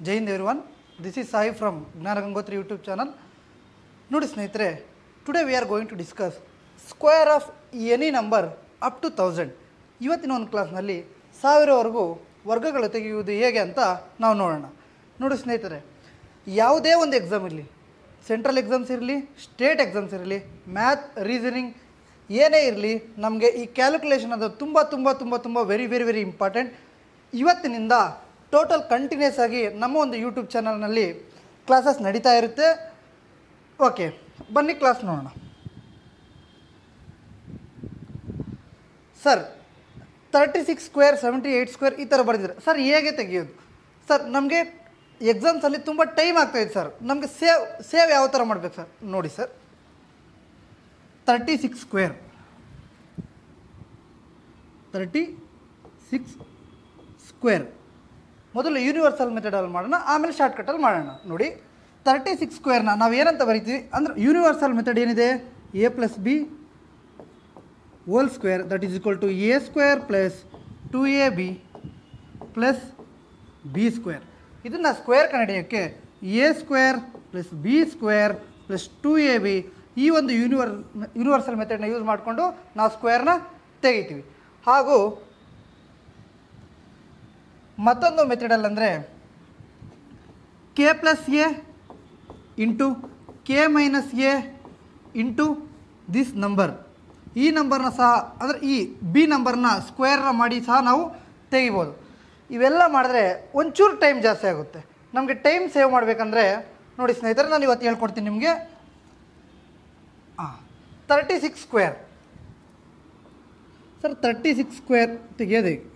ಜೈ ಹಿಂದ್ everyone, this is Sai from Jnana Gangotri YouTube channel. ನೋಡಿ ಸ್ನೇಹಿತರೆ, today we are going to discuss square of any number up to 1000. ಇವತ್ತಿನ ಒಂದು ಕ್ಲಾಸ್ನಲ್ಲಿ 1000ವರೆಗೂ ವರ್ಗಗಳು ತೆಗೆಯುವುದು ಹೇಗೆ ಅಂತ ನಾವು ನೋಡೋಣ. ನೋಡಿ ಸ್ನೇಹಿತರೆ, ಯಾವುದೇ ಒಂದು ಎಕ್ಸಾಮ್ ಇರಲಿ, ಸೆಂಟ್ರಲ್ ಎಕ್ಸಾಮ್ಸ್ ಇರಲಿ, ಸ್ಟೇಟ್ ಎಕ್ಸಾಮ್ಸ್ ಇರಲಿ, ಮ್ಯಾಥ್, ರೀಸನಿಂಗ್ ಏನೇ ಇರಲಿ, ನಮಗೆ ಈ ಕ್ಯಾಲ್ಕುಲೇಷನ್ ಅದು ತುಂಬ ತುಂಬ ತುಂಬ ತುಂಬ ವೆರಿ ವೆರಿ ವೆರಿ ಇಂಪಾರ್ಟೆಂಟ್. ಇವತ್ತಿನಿಂದ ಟೋಟಲ್ ಕಂಟಿನ್ಯೂಸ್ ಆಗಿ ನಮ್ಮ ಒಂದು ಯೂಟ್ಯೂಬ್ ಚಾನಲ್ನಲ್ಲಿ ಕ್ಲಾಸಸ್ ನಡೀತಾ ಇರುತ್ತೆ. ಓಕೆ, ಬನ್ನಿ ಕ್ಲಾಸ್ ನೋಡೋಣ. ಸರ್ 36 ಸ್ಕ್ವೇರ್ 78 ಸ್ಕ್ವೇರ್ ಈ ಥರ ಬರೆದಿದ್ದಾರೆ. ಸರ್ ಹೇಗೆ ತೆಗೆಯೋದು? ಸರ್ ನಮಗೆ ಎಕ್ಸಾಮ್ಸಲ್ಲಿ ತುಂಬ ಟೈಮ್ ಆಗ್ತಾಯಿದೆ ಸರ್. ನಮಗೆ ಸೇವ್ ಯಾವ ಥರ ಮಾಡಬೇಕು ಸರ್? ನೋಡಿ ಸರ್, 36 ಸ್ಕ್ವೇರ್ 36 ಸ್ಕ್ವೇರ್ ಮೊದಲು ಯೂನಿವರ್ಸಲ್ ಮೆಥಡಲ್ಲಿ ಮಾಡೋಣ, ಆಮೇಲೆ ಶಾರ್ಟ್ಕಟ್ಟಲ್ಲಿ ಮಾಡೋಣ. ನೋಡಿ, 36 ಸ್ಕ್ವೇರ್ನ ನಾವು ಏನಂತ ಬರಿತೀವಿ ಅಂದರೆ, ಯೂನಿವರ್ಸಲ್ ಮೆಥಡ್ ಏನಿದೆ, a plus B whole square that is equal to a square plus 2ab plus B square. ಇದನ್ನು ಸ್ಕ್ವೇರ್ ಕಂಡುಹಿಡಿಯೋಕ್ಕೆ a square plus B square plus 2ab ಈ ಒಂದು ಯೂನಿವರ್ಸಲ್ ಮೆಥಡ್ನ ಯೂಸ್ ಮಾಡಿಕೊಂಡು ನಾವು ಸ್ಕ್ವೇರ್ನ ತೆಗಿತೀವಿ. ಹಾಗೂ ಮತ್ತೊಂದು ಮೆಥಡಲ್ಲಿ ಅಂದರೆ K plus A into K minus A into this number. ಈ ನಂಬರ್ನ ಸಹ ಅಂದರೆ ಈ ಬಿ ನಂಬರ್ನ ಸ್ಕ್ವೇರ್ನ ಮಾಡಿ ಸಹ ನಾವು ತೆಗಿಬೋದು. ಇವೆಲ್ಲ ಮಾಡಿದ್ರೆ ಒಂಚೂರು ಟೈಮ್ ಜಾಸ್ತಿ ಆಗುತ್ತೆ. ನಮಗೆ ಟೈಮ್ ಸೇವ್ ಮಾಡಬೇಕಂದ್ರೆ ನೋಡಿ ಸ್ನೇಹಿತರೆ, ನಾನು ಇವತ್ತು ಹೇಳ್ಕೊಡ್ತೀನಿ ನಿಮಗೆ. 36 ಸ್ಕ್ವೇರ್ ಸರ್, 36 ಸ್ಕ್ವೇರ್ ತೆಗೆಯೋದು ಹೇಗೆ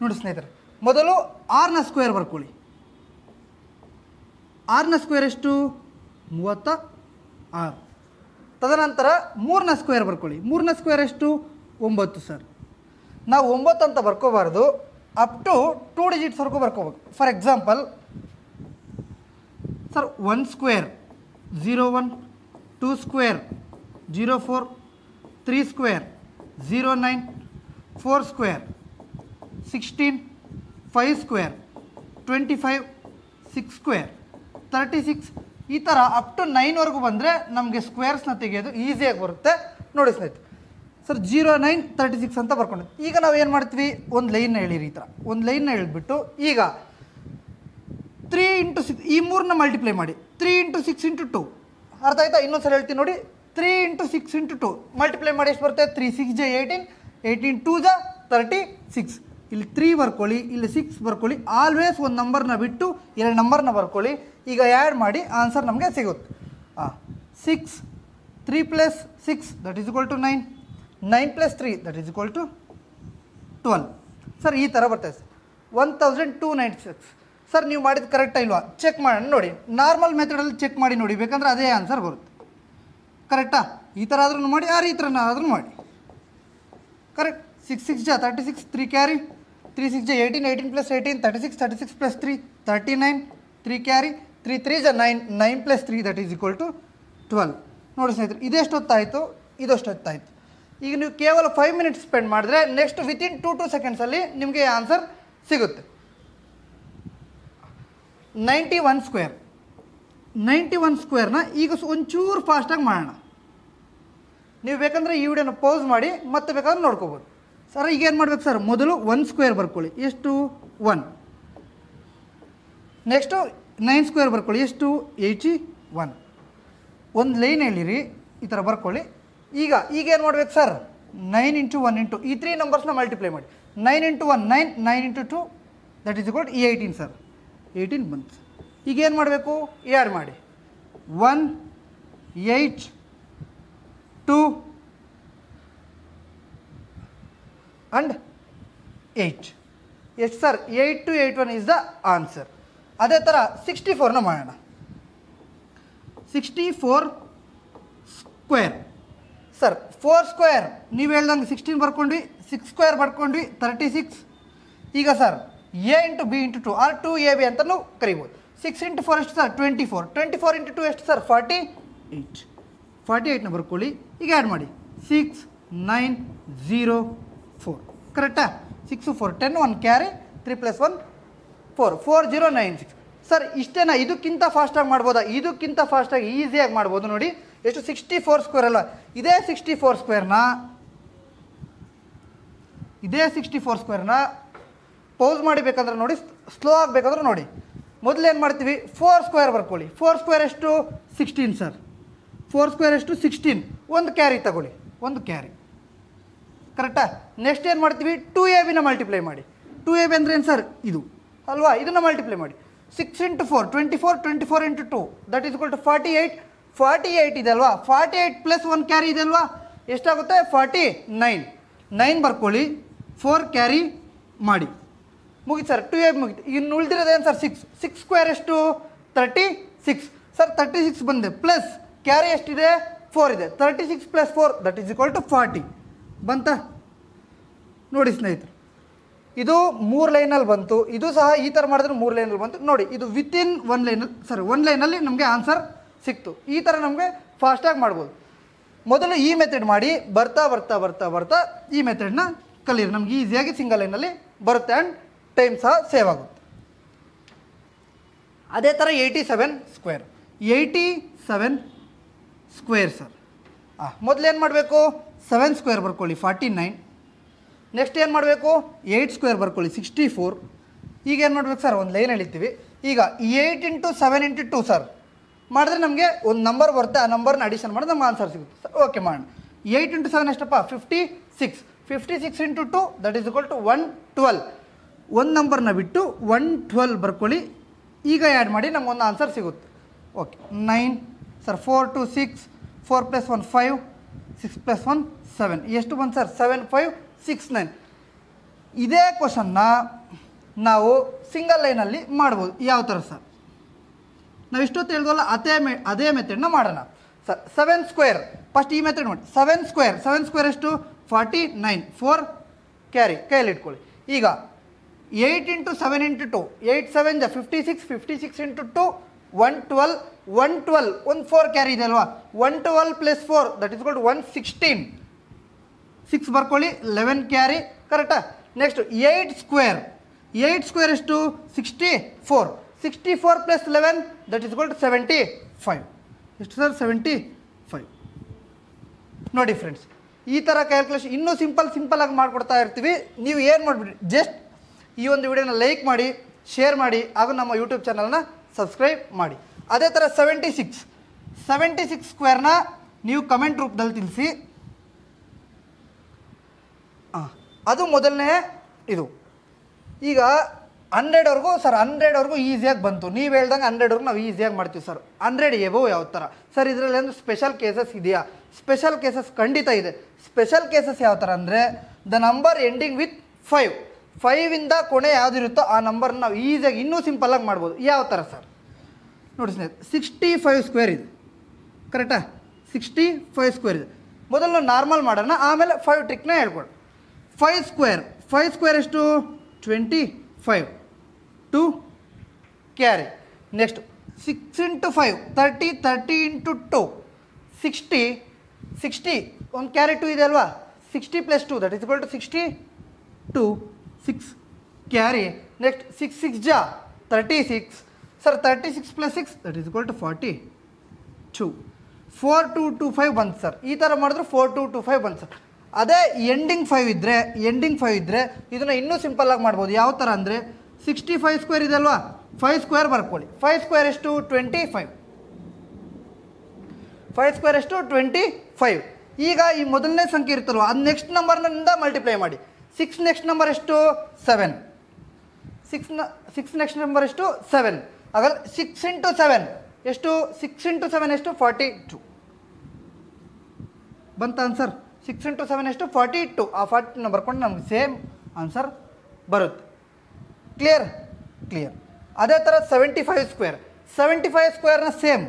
ನೋಡಿ ಸ್ನೇಹಿತರೆ, ಮೊದಲು 6ನ ಸ್ಕ್ವೇರ್ ಬರ್ಕೊಳ್ಳಿ. 6ನ ಸ್ಕ್ವೇರ್ ಎಷ್ಟು? 36. ತದನಂತರ 3ನ ಸ್ಕ್ವೇರ್ ಬರ್ಕೊಳ್ಳಿ. 3ನ ಸ್ಕ್ವೇರ್ ಎಷ್ಟು? 9 ಸರ್. ನಾವು 9 ಅಂತ ಬರ್ಕೋಬಾರ್ದು, ಅಪ್ ಟು 2 ಡಿಜಿಟ್ಸ್ವರೆಗೂ ಬರ್ಕೋಬೇಕು. For example sir, 1 square 01, 2 square 04, 3 square 09, 4 square 16, 5 square 25, 6 square 36 ಈ ಥರ ಅಪ್ ಟು 9ವರೆಗೂ ಬಂದರೆ ನಮಗೆ ಸ್ಕ್ವೇರ್ಸ್ನ ತೆಗೆಯೋದು ಈಸಿಯಾಗಿ ಬರುತ್ತೆ. ನೋಡಿ ಸ್ನೇಹಿತರೆ, ಸರ್ 09, 36 ಅಂತ ಬರ್ಕೊಂಡು ಈಗ ನಾವು ಏನು ಮಾಡ್ತೀವಿ, ಒಂದು ಲೈನ್ನ ಹೇಳಿರಿ. ಈ ಥರ ಒಂದು ಲೈನ್ನ ಹೇಳಿಬಿಟ್ಟು ಈಗ 3 ಇಂಟು 6 ಈ 3ನ ಮಲ್ಟಿಪ್ಲೈ ಮಾಡಿ. 3 ಇಂಟು 6 ಇಂಟು 2 ಅರ್ಥ ಆಯ್ತಾ? ಇನ್ನೊಂದು ಸಲ ಹೇಳ್ತೀನಿ ನೋಡಿ. 3 ಇಂಟು 6 ಇಂಟು 2 ಮಲ್ಟಿಪ್ಲೈ ಮಾಡಿ ಎಷ್ಟು ಬರುತ್ತೆ? 3 6 ಜ 18, 18 2 ಜ 36. ಇಲ್ಲಿ 3 ಬರ್ಕೊಳ್ಳಿ, ಇಲ್ಲಿ 6 ಬರ್ಕೊಳ್ಳಿ. ಆಲ್ವೇಸ್ ಒಂದು ನಂಬರ್ನ ಬಿಟ್ಟು 2 ನಂಬರ್ನ ಬರ್ಕೊಳ್ಳಿ. ಈಗ ಆ್ಯಡ್ ಮಾಡಿ ಆನ್ಸರ್ ನಮಗೆ ಸಿಗುತ್ತೆ. 6 3 plus 6 that is equal to 9, 9 plus 3 that is equal to 12. Sir ಈ ಥರ ಬರ್ತದೆ ಸರ್. 1296. ಸರ್ ನೀವು ಮಾಡಿದ್ದು ಕರೆಕ್ಟಾ ಇಲ್ವಾ ಚೆಕ್ ಮಾಡೋಣ. ನೋಡಿ, ನಾರ್ಮಲ್ ಮೆಥಡಲ್ಲಿ ಚೆಕ್ ಮಾಡಿ ನೋಡಿ, ಬೇಕಂದ್ರೆ ಅದೇ ಆನ್ಸರ್ ಬರುತ್ತೆ. ಕರೆಕ್ಟಾ? ಈ ಥರ ಆದ್ರೂ ಮಾಡಿ, ಈ ಥರ ಆದ್ರೂ ಮಾಡಿ. ಕರೆಕ್ಟ್. 6 6 ಜ 36, 3 ಕ್ಯಾರಿ, 3 6 ಜ 18, 18 ಪ್ಲಸ್ 18 36, 36 ಪ್ಲಸ್ 3 39, 3 ಕ್ಯಾರಿ, 3 3 ಜ 9, 9 plus 3 that is equal to 12. ನೋಡಿ ಸ್ನೇಹಿತರೆ, ಇದೆಷ್ಟೊತ್ತಾಯಿತು, ಇದೆಷ್ಟೊತ್ತಾಯಿತು. ಈಗ ನೀವು ಕೇವಲ 5 ಮಿನಿಟ್ಸ್ ಸ್ಪೆಂಡ್ ಮಾಡಿದ್ರೆ ನೆಕ್ಸ್ಟ್ ವಿತಿನ್ 2 ಸೆಕೆಂಡ್ಸಲ್ಲಿ ನಿಮಗೆ ಆನ್ಸರ್ ಸಿಗುತ್ತೆ. 91 ಸ್ಕ್ವೇರ್ 91 ಸ್ಕ್ವೇರ್ನ ಈಗ ಒಂಚೂರು ಫಾಸ್ಟಾಗಿ ಮಾಡೋಣ. ನೀವು ಬೇಕಂದರೆ ಈ ವಿಡಿಯೋನ ಪೌಸ್ ಮಾಡಿ ಮತ್ತೆ ಬೇಕಾದ್ರೆ ನೋಡ್ಕೋಬೋದು. ಸರ್ ಈಗ ಏನು ಮಾಡ್ಬೇಕು ಸರ್, ಮೊದಲು 1 ಸ್ಕ್ವೇರ್ ಬರ್ಕೊಳ್ಳಿ. ಎಷ್ಟು? 1. ನೆಕ್ಸ್ಟು 9 ಸ್ಕ್ವೇರ್ ಬರ್ಕೊಳ್ಳಿ. ಎಷ್ಟು? 81. ಒಂದು ಲೈನ್ ಹೇಳಿರಿ, ಈ ಥರ ಬರ್ಕೊಳ್ಳಿ. ಈಗ ಏನು ಮಾಡ್ಬೇಕು ಸರ್, 9 ಇಂಟು 1 ಇಂಟು ಈ 3 ನಂಬರ್ಸ್ನ ಮಲ್ಟಿಪ್ಲೈ ಮಾಡಿ. 9 into 1 9, 9 into 2 that is equal to 18 sir. 18 ಬಂತು. ಈಗ ಏನು ಮಾಡಬೇಕು, ಆ್ಯಡ್ ಮಾಡಿ. 1 8 2 and 8 ಎಷ್ಟು ಸರ್? 8281 is the answer. ಅದೇ ಥರ 64ನ ಮಾಡೋಣ. 64 ಸ್ಕ್ವೇರ್ ಸರ್, 4 ಸ್ಕ್ವೇರ್ ನೀವು ಹೇಳ್ದಂಗೆ 16 ಬರ್ಕೊಂಡ್ವಿ, 6 ಸ್ಕ್ವೇರ್ ಬರ್ಕೊಂಡ್ವಿ 36. ಈಗ sir A into B into 2 or 2ab ಅಂತಲೂ ಕರಿಬೋದು. 6 ಇಂಟು 4 ಎಷ್ಟು ಸರ್? 24. 24 ಇಂಟು 2 ಎಷ್ಟು ಸರ್? 48. 48ನ ಬರ್ಕೊಳ್ಳಿ. ಈಗ ಆ್ಯಡ್ ಮಾಡಿ. 6 9 0 4 ಕರೆಕ್ಟಾ? 6 4 10, 1 ಕ್ಯಾರಿ, 3 ಪ್ಲಸ್ 1 4096 ಸರ್. ಇಷ್ಟೇನಾ? ಇದಕ್ಕಿಂತ ಫಾಸ್ಟಾಗಿ ಮಾಡ್ಬೋದಾ? ಇದಕ್ಕಿಂತ ಫಾಸ್ಟಾಗಿ ಈಸಿಯಾಗಿ ಮಾಡ್ಬೋದು ನೋಡಿ. ಎಷ್ಟು? 64 ಸ್ಕ್ವೇರ್ ಅಲ್ಲ? ಇದೇ 64 ಸ್ಕ್ವೇರ್ನ ಪೌಸ್ ಮಾಡಿಬೇಕಂದ್ರೆ ನೋಡಿ, ಸ್ಲೋ ಆಗಬೇಕಂದ್ರೆ ನೋಡಿ, ಮೊದಲು ಏನು ಮಾಡ್ತೀವಿ, 4 ಸ್ಕ್ವೇರ್ ಬರ್ಕೊಳ್ಳಿ. 4 ಸ್ಕ್ವೇರ್ ಎಷ್ಟು? 16 ಸರ್. 4 ಸ್ಕ್ವೇರ್ ಎಷ್ಟು? 16. ಒಂದು ಕ್ಯಾರಿ ತಗೊಳ್ಳಿ, ಒಂದು ಕ್ಯಾರಿ, ಕರೆಕ್ಟಾ? ನೆಕ್ಸ್ಟ್ ಏನು ಮಾಡ್ತೀವಿ, 2ab ಮಲ್ಟಿಪ್ಲೈ ಮಾಡಿ. 2ab ಅಂದರೆ ಏನು ಸರ್? ಇದು ಅಲ್ವಾ? ಇದನ್ನು ಮಲ್ಟಿಪ್ಲೈ ಮಾಡಿ. 6 × 4 24, 24 × 2 ದಟ್ ಈಸ್ ಈಕ್ವಲ್ ಟು 48. 48 ಇದೆ ಅಲ್ವಾ? 48 ಪ್ಲಸ್ 1 ಕ್ಯಾರಿ ಇದೆ ಅಲ್ವಾ? ಎಷ್ಟಾಗುತ್ತೆ? 49. 9 ಬರ್ಕೊಳ್ಳಿ, 4 ಕ್ಯಾರಿ ಮಾಡಿ, ಮುಗಿತು ಸರ್. 2ab ಮುಗಿತು. ಇನ್ನು ಉಳಿದಿರೋದೇನು ಸರ್? 6. 6 ಸ್ಕ್ವೇರ್ ಎಷ್ಟು? 36 ಸರ್. 36 ಬಂದೆ, ಪ್ಲಸ್ ಕ್ಯಾರಿ ಎಷ್ಟಿದೆ? 4 ಇದೆ. 36 plus 4 that is equal to 40 ಬಂತ ನೋಡಿ ಸ್ನೇಹಿತರು. ಇದು 3 ಲೈನಲ್ಲಿ ಬಂತು. ಇದು ಸಹ ಈ ಥರ ಮಾಡಿದ್ರೆ 3 ಲೈನಲ್ಲಿ ಬಂತು ನೋಡಿ. ಇದು ವಿತಿನ್ 1 ಲೈನಲ್ಲಿ, ಸರ್ 1 ಲೈನಲ್ಲಿ ನಮಗೆ ಆನ್ಸರ್ ಸಿಕ್ತು. ಈ ಥರ ನಮಗೆ ಫಾಸ್ಟಾಗಿ ಮಾಡ್ಬೋದು. ಮೊದಲು ಈ ಮೆಥಡ್ ಮಾಡಿ, ಬರ್ತಾ ಬರ್ತಾ ಬರ್ತಾ ಬರ್ತಾ ಈ ಮೆಥಡ್ನ ಕಲೀರಿ. ನಮ್ಗೆ ಈಸಿಯಾಗಿ ಸಿಂಗಲ್ ಲೈನಲ್ಲಿ ಬರುತ್ತೆ ಆ್ಯಂಡ್ ಟೈಮ್ ಸಹ ಸೇವ್ ಆಗುತ್ತೆ. ಅದೇ ಥರ 87 ಸ್ಕ್ವೇರ್. 87 square sir. ಮೊದಲೇನು ಮಾಡಬೇಕು? 7 ಸ್ಕ್ವೇರ್ ಬರ್ಕೊಳ್ಳಿ, 49. ನೆಕ್ಸ್ಟ್ ಏನು ಮಾಡಬೇಕು? 8 ಸ್ಕ್ವೇರ್ ಬರ್ಕೊಳ್ಳಿ, 64. ಈಗ ಏನು ಮಾಡ್ಬೇಕು ಸರ್? ಒಂದು ಲೈನ್ ಎಳಿತೀವಿ. ಈಗ 8 × 7 × 2 ಸರ್ ಮಾಡಿದ್ರೆ ನಮಗೆ ಒಂದು ನಂಬರ್ ಬರುತ್ತೆ. ಆ ನಂಬರ್ನ ಅಡಿಷನ್ ಮಾಡಿದ್ರೆ ನಮ್ಗೆ ಆನ್ಸರ್ ಸಿಗುತ್ತೆ ಸರ್. ಓಕೆ ಮಾಡೋಣ. 8 × 7 ಎಷ್ಟಪ್ಪ? 56. 56 × 2 ದಟ್ ಈಸ್ ಈಕ್ವಲ್ ಟು 112. ಒಂದು ನಂಬರ್ನ ಬಿಟ್ಟು 112 ಬರ್ಕೊಳ್ಳಿ. ಈಗ ಆ್ಯಡ್ ಮಾಡಿ ನಮ್ಗೆ ಒಂದು ಆನ್ಸರ್ ಸಿಗುತ್ತೆ. Okay 9 sir. 4 2 6, 4 + 1 5, 6 + 1 7. ಎಷ್ಟು ಬಂತು ಸರ್? 7 5 6 9. ಇದೇ ಕ್ವಶನ್ನ ನಾವು ಸಿಂಗಲ್ ಲೈನಲ್ಲಿ ಮಾಡ್ಬೋದು. ಯಾವ ಥರ ಸರ್? ನಾವು ಇಷ್ಟೊತ್ತು ಹೇಳ್ದಲ್ಲ, ಅದೇ ಮೆಥಡ್ನ ಮಾಡೋಣ ಸರ್. 7 ಸ್ಕ್ವೇರ್ ಫಸ್ಟ್ ಈ ಮೆಥಡ್ ಮಾಡಿ. 7 ಸ್ಕ್ವೇರ್ ಎಷ್ಟು? 49. 4 ಕ್ಯಾರಿ ಕೈಯಲ್ಲಿ ಇಟ್ಕೊಳ್ಳಿ. ಈಗ 8 × 7 × 2, 8 7 56, 56 × 2 112, 112 ಒಂದು 4 ಕ್ಯಾರಿ ಇದೆ ಅಲ್ವಾ? 112 + 4 ದಟ್ ಈಸ್ ಈಕ್ವಲ್ ಟು 116. 6 ಬರ್ಕೊಳ್ಳಿ, 11 ಕ್ಯಾರಿ, ಕರೆಕ್ಟಾ? Next 8 square. 8 ಸ್ಕ್ವೇರ್ ಎಷ್ಟು? 64. 64 + 11 ದಟ್ ಈಸ್ ಈಕ್ವಲ್ ಟು 75. ಎಷ್ಟು ಸರ್? 75. ನೋಡಿ ಫ್ರೆಂಡ್ಸ್, ಈ ಥರ ಕ್ಯಾಲ್ಕುಲೇಷನ್ ಇನ್ನೂ ಸಿಂಪಲ್ಲಾಗಿ ಮಾಡಿಕೊಡ್ತಾ ಇರ್ತೀವಿ. ನೀವು ಏನು ಮಾಡಿಬಿಡಿ, ಜಸ್ಟ್ ಈ ಒಂದು ವಿಡಿಯೋನ ಲೈಕ್ ಮಾಡಿ, ಶೇರ್ ಮಾಡಿ, ಹಾಗೂ ನಮ್ಮ ಯೂಟ್ಯೂಬ್ ಚಾನಲ್ನ ಸಬ್ಸ್ಕ್ರೈಬ್ ಮಾಡಿ. ಅದೇ ಥರ 76 ಸ್ಕ್ವೇರ್ನ ನೀವು ಕಮೆಂಟ್ ರೂಪದಲ್ಲಿ ತಿಳಿಸಿ. ಅದು ಮೊದಲನೇ ಇದು. ಈಗ 100ವರೆಗೂ ಸರ್, 100ವರೆಗೂ ಈಸಿಯಾಗಿ ಬಂತು. ನೀವು ಹೇಳ್ದಂಗೆ 100ವರೆಗೂ ನಾವು ಈಸಿಯಾಗಿ ಮಾಡ್ತೀವಿ ಸರ್. 100 ಎಬೋ ಯಾವ ಥರ ಸರ್? ಇದರಲ್ಲಿ ಒಂದು ಸ್ಪೆಷಲ್ ಕೇಸಸ್ ಇದೆಯಾ? ಸ್ಪೆಷಲ್ ಕೇಸಸ್ ಖಂಡಿತ ಇದೆ. ಸ್ಪೆಷಲ್ ಕೇಸಸ್ ಯಾವ ಥರ ಅಂದರೆ, ದ ನಂಬರ್ ಎಂಡಿಂಗ್ ವಿತ್ 5, 5ಇಂದ ಕೊನೆ ಯಾವುದಿರುತ್ತೋ ಆ ನಂಬರ್ನ ನಾವು ಈಸಿಯಾಗಿ ಇನ್ನೂ ಸಿಂಪಲ್ಲಾಗಿ ಮಾಡ್ಬೋದು. ಯಾವ ಥರ ಸರ್? ನೋಡಿ ಸ್ನೇಹಿತರೆ, 65 ಸ್ಕ್ವೇರ್ ಇದೆ, ಕರೆಕ್ಟಾ? 65 ಸ್ಕ್ವೇರ್ ಇದೆ. ಮೊದಲು ನಾರ್ಮಲ್ ಮಾಡೋಣ, ಆಮೇಲೆ 5 ಟ್ರಿಕ್ನ ಹೇಳ್ಕೊಡಿ. 5 ಸ್ಕ್ವೇರ್ ಎಷ್ಟು? 25. 2 ಕ್ಯಾರಿ. ನೆಕ್ಸ್ಟ್ 6 × 5 30, 30 × 2 60. ಒಂದು ಕ್ಯಾರಿ 2 ಇದೆ ಅಲ್ವಾ? 60 + 2 that is equal to 62. 6 carry. Next 6 6 36 sir. 36 + 6 that is equal to 42. 4 2 2 5 ಬಂತು ಸರ್. ಈ ಥರ ಮಾಡಿದ್ರೆ 4 2 2 5 ಬಂತು ಸರ್. ಅದೇ ಎಂಡಿಂಗ್ 5 ಇದ್ದರೆ ಇದನ್ನು ಇನ್ನೂ ಸಿಂಪಲ್ಲಾಗಿ ಮಾಡ್ಬೋದು. ಯಾವ ಥರ ಅಂದರೆ, 65 ಸ್ಕ್ವೇರ್ ಇದೆ ಅಲ್ವಾ? 5 ಸ್ಕ್ವೇರ್ ಬರ್ಕೊಳ್ಳಿ. 5 ಸ್ಕ್ವೇರ್ ಎಷ್ಟು? 25. 5 ಸ್ಕ್ವೇರ್ ಎಷ್ಟು? 25. ಈಗ ಈ ಮೊದಲನೇ ಸಂಖ್ಯೆ ಇರುತ್ತಲ್ವ, ಅದು ನೆಕ್ಸ್ಟ್ ನಂಬರ್ನಿಂದ ಮಲ್ಟಿಪ್ಲೈ ಮಾಡಿ. 6 ನೆಕ್ಸ್ಟ್ ನಂಬರ್ ಎಷ್ಟು? 7. 6 ನೆಕ್ಸ್ಟ್ ನಂಬರ್ ಎಷ್ಟು? 7. ಹಾಗಾದ್ರೆ 6 × 7 ಎಷ್ಟು? 6 × 7 ಎಷ್ಟು? 42 ಬಂತ ಆನ್ಸರ್. 6 × 7 ಎಷ್ಟು? 42. ಆ 42ನ ಬರ್ಕೊಂಡು ನಮ್ಗೆ ಸೇಮ್ ಆನ್ಸರ್ ಬರುತ್ತೆ. ಕ್ಲಿಯರ್. ಅದೇ ಥರ 75 ಸ್ಕ್ವೇರ್ನ ಸೇಮ್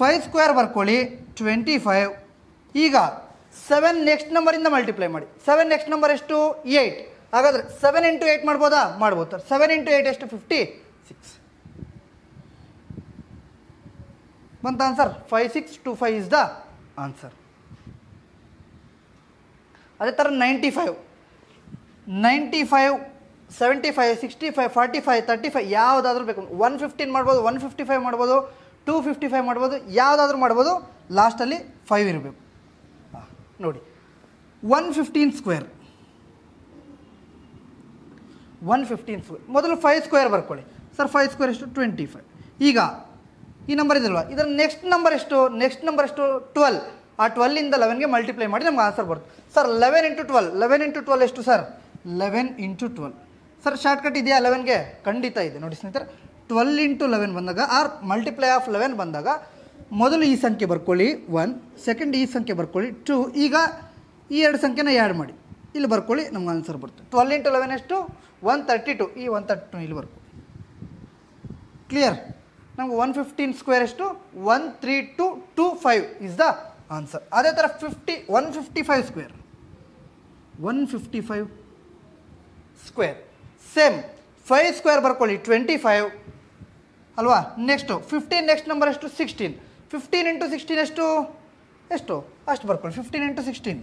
5 ಸ್ಕ್ವೇರ್ ಬರ್ಕೊಳ್ಳಿ, 25. ಈಗ 7 ನೆಕ್ಸ್ಟ್ ನಂಬರಿಂದ ಮಲ್ಟಿಪ್ಲೈ ಮಾಡಿ. 7 ನೆಕ್ಸ್ಟ್ ನಂಬರ್ ಎಷ್ಟು? 8. ಹಾಗಾದರೆ 7 × 8 ಮಾಡ್ಬೋದಾ? ಮಾಡ್ಬೋದು ಸರ್. 7 × 8 ಎಷ್ಟು? 56 ಬಂತ ಆನ್ಸರ್. 5625 is the answer. ಅದೇ ಥರ 95 75 65 45 35 ಯಾವುದಾದ್ರೂ ಬೇಕು. 115 ಮಾಡ್ಬೋದು, 155 ಮಾಡ್ಬೋದು, 255 ಮಾಡ್ಬೋದು, ಯಾವುದಾದ್ರೂ ಮಾಡ್ಬೋದು. ಲಾಸ್ಟಲ್ಲಿ 5 ಇರಬೇಕು. ನೋಡಿ 115 ಸ್ಕ್ವೇರ್, 115 ಸ್ಕ್ವೇರ್. ಮೊದಲು 5 ಸ್ಕ್ವೇರ್ ಬರ್ಕೊಳ್ಳಿ ಸರ್. 5 ಸ್ಕ್ವೇರ್ ಎಷ್ಟು? 25. ಈಗ ಈ ನಂಬರ್ ಇದಲ್ವಾ, ಇದರ ನೆಕ್ಸ್ಟ್ ನಂಬರ್ ಎಷ್ಟು? ನೆಕ್ಸ್ಟ್ ನಂಬರ್ ಎಷ್ಟು? 12. ಆ 12ಇಂದ 11ಗೆ ಮಲ್ಟಿಪ್ಲೈ ಮಾಡಿ ನಮ್ಗೆ ಆನ್ಸರ್ ಬರುತ್ತೆ ಸರ್. 11 × 12, 11 × 12 ಎಷ್ಟು ಸರ್? 11 × 12. ಸರ್ ಶಾರ್ಟ್ಕಟ್ ಇದೆಯಾ 11ಗೆ? ಖಂಡಿತ ಇದೆ. ನೋಡಿ ಸ್ನೇಹಿತರೆ, 12 × 11 ಬಂದಾಗ ಆರ್ ಮಲ್ಟಿಪ್ಲೈ ಆಫ್ 11 ಬಂದಾಗ ಮೊದಲು ಈ ಸಂಖ್ಯೆ ಬರ್ಕೊಳ್ಳಿ 1, ಸೆಕೆಂಡ್ ಈ ಸಂಖ್ಯೆ ಬರ್ಕೊಳ್ಳಿ 2. ಈಗ ಈ ಎರಡು ಸಂಖ್ಯೆನ ಆ್ಯಡ್ ಮಾಡಿ ಇಲ್ಲಿ ಬರ್ಕೊಳ್ಳಿ, ನಮ್ಗೆ ಆನ್ಸರ್ ಬರುತ್ತೆ. 12 × 11 ಎಷ್ಟು? 132. ಈ 132 ಇಲ್ಲಿ ಬರ್ಕೊಳ್ಳಿ. ಕ್ಲಿಯರ್? ನಮ್ಗೆ 115 ಸ್ಕ್ವೇರ್ ಎಷ್ಟು? 13225 ಇಸ್ ದ ಆನ್ಸರ್. ಅದೇ ಥರ 155 ಸ್ಕ್ವೇರ್, 155 ಸ್ಕ್ವೇರ್ ಸೇಮ್ 5 ಸ್ಕ್ವೇರ್ ಬರ್ಕೊಳ್ಳಿ 25 ಅಲ್ವಾ. ನೆಕ್ಸ್ಟು 15, ನೆಕ್ಸ್ಟ್ ನಂಬರ್ ಎಷ್ಟು? 16. 15 × 16 ಎಷ್ಟು? ಅಷ್ಟು ಬರ್ಕೊಳ್ಳಿ. 15 × 16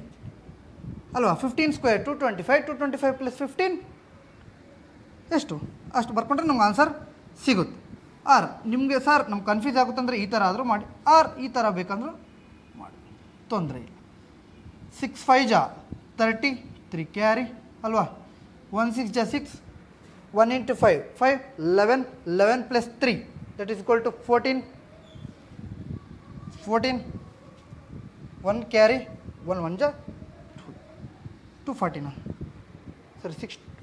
ಅಲ್ವಾ. 15 ಸ್ಕ್ವೇರ್ 225, 225 + 15 ಎಷ್ಟು? ಅಷ್ಟು ಬರ್ಕೊಂಡ್ರೆ ನಮ್ಗೆ ಆನ್ಸರ್ ಸಿಗುತ್ತೆ. ಆರ್ ನಿಮಗೆ ಸರ್ ನಮ್ಗೆ ಕನ್ಫ್ಯೂಸ್ ಆಗುತ್ತಂದರೆ ಈ ಥರ ಆದರೂ ಮಾಡಿ, ಆರ್ ಈ ಥರ ಬೇಕಂದ್ರೂ ಮಾಡಿ, ತೊಂದರೆ ಇಲ್ಲ. 6 5 ಜಾ 30, 3 ಕ್ಯಾರಿ ಅಲ್ವಾ. 1 6 ಜಾ 6, 1 × 5 5, 11, 11 + 3 that is equal to 14, 14, 1 carry 1 1 ಜಾ 240 ಸರಿ.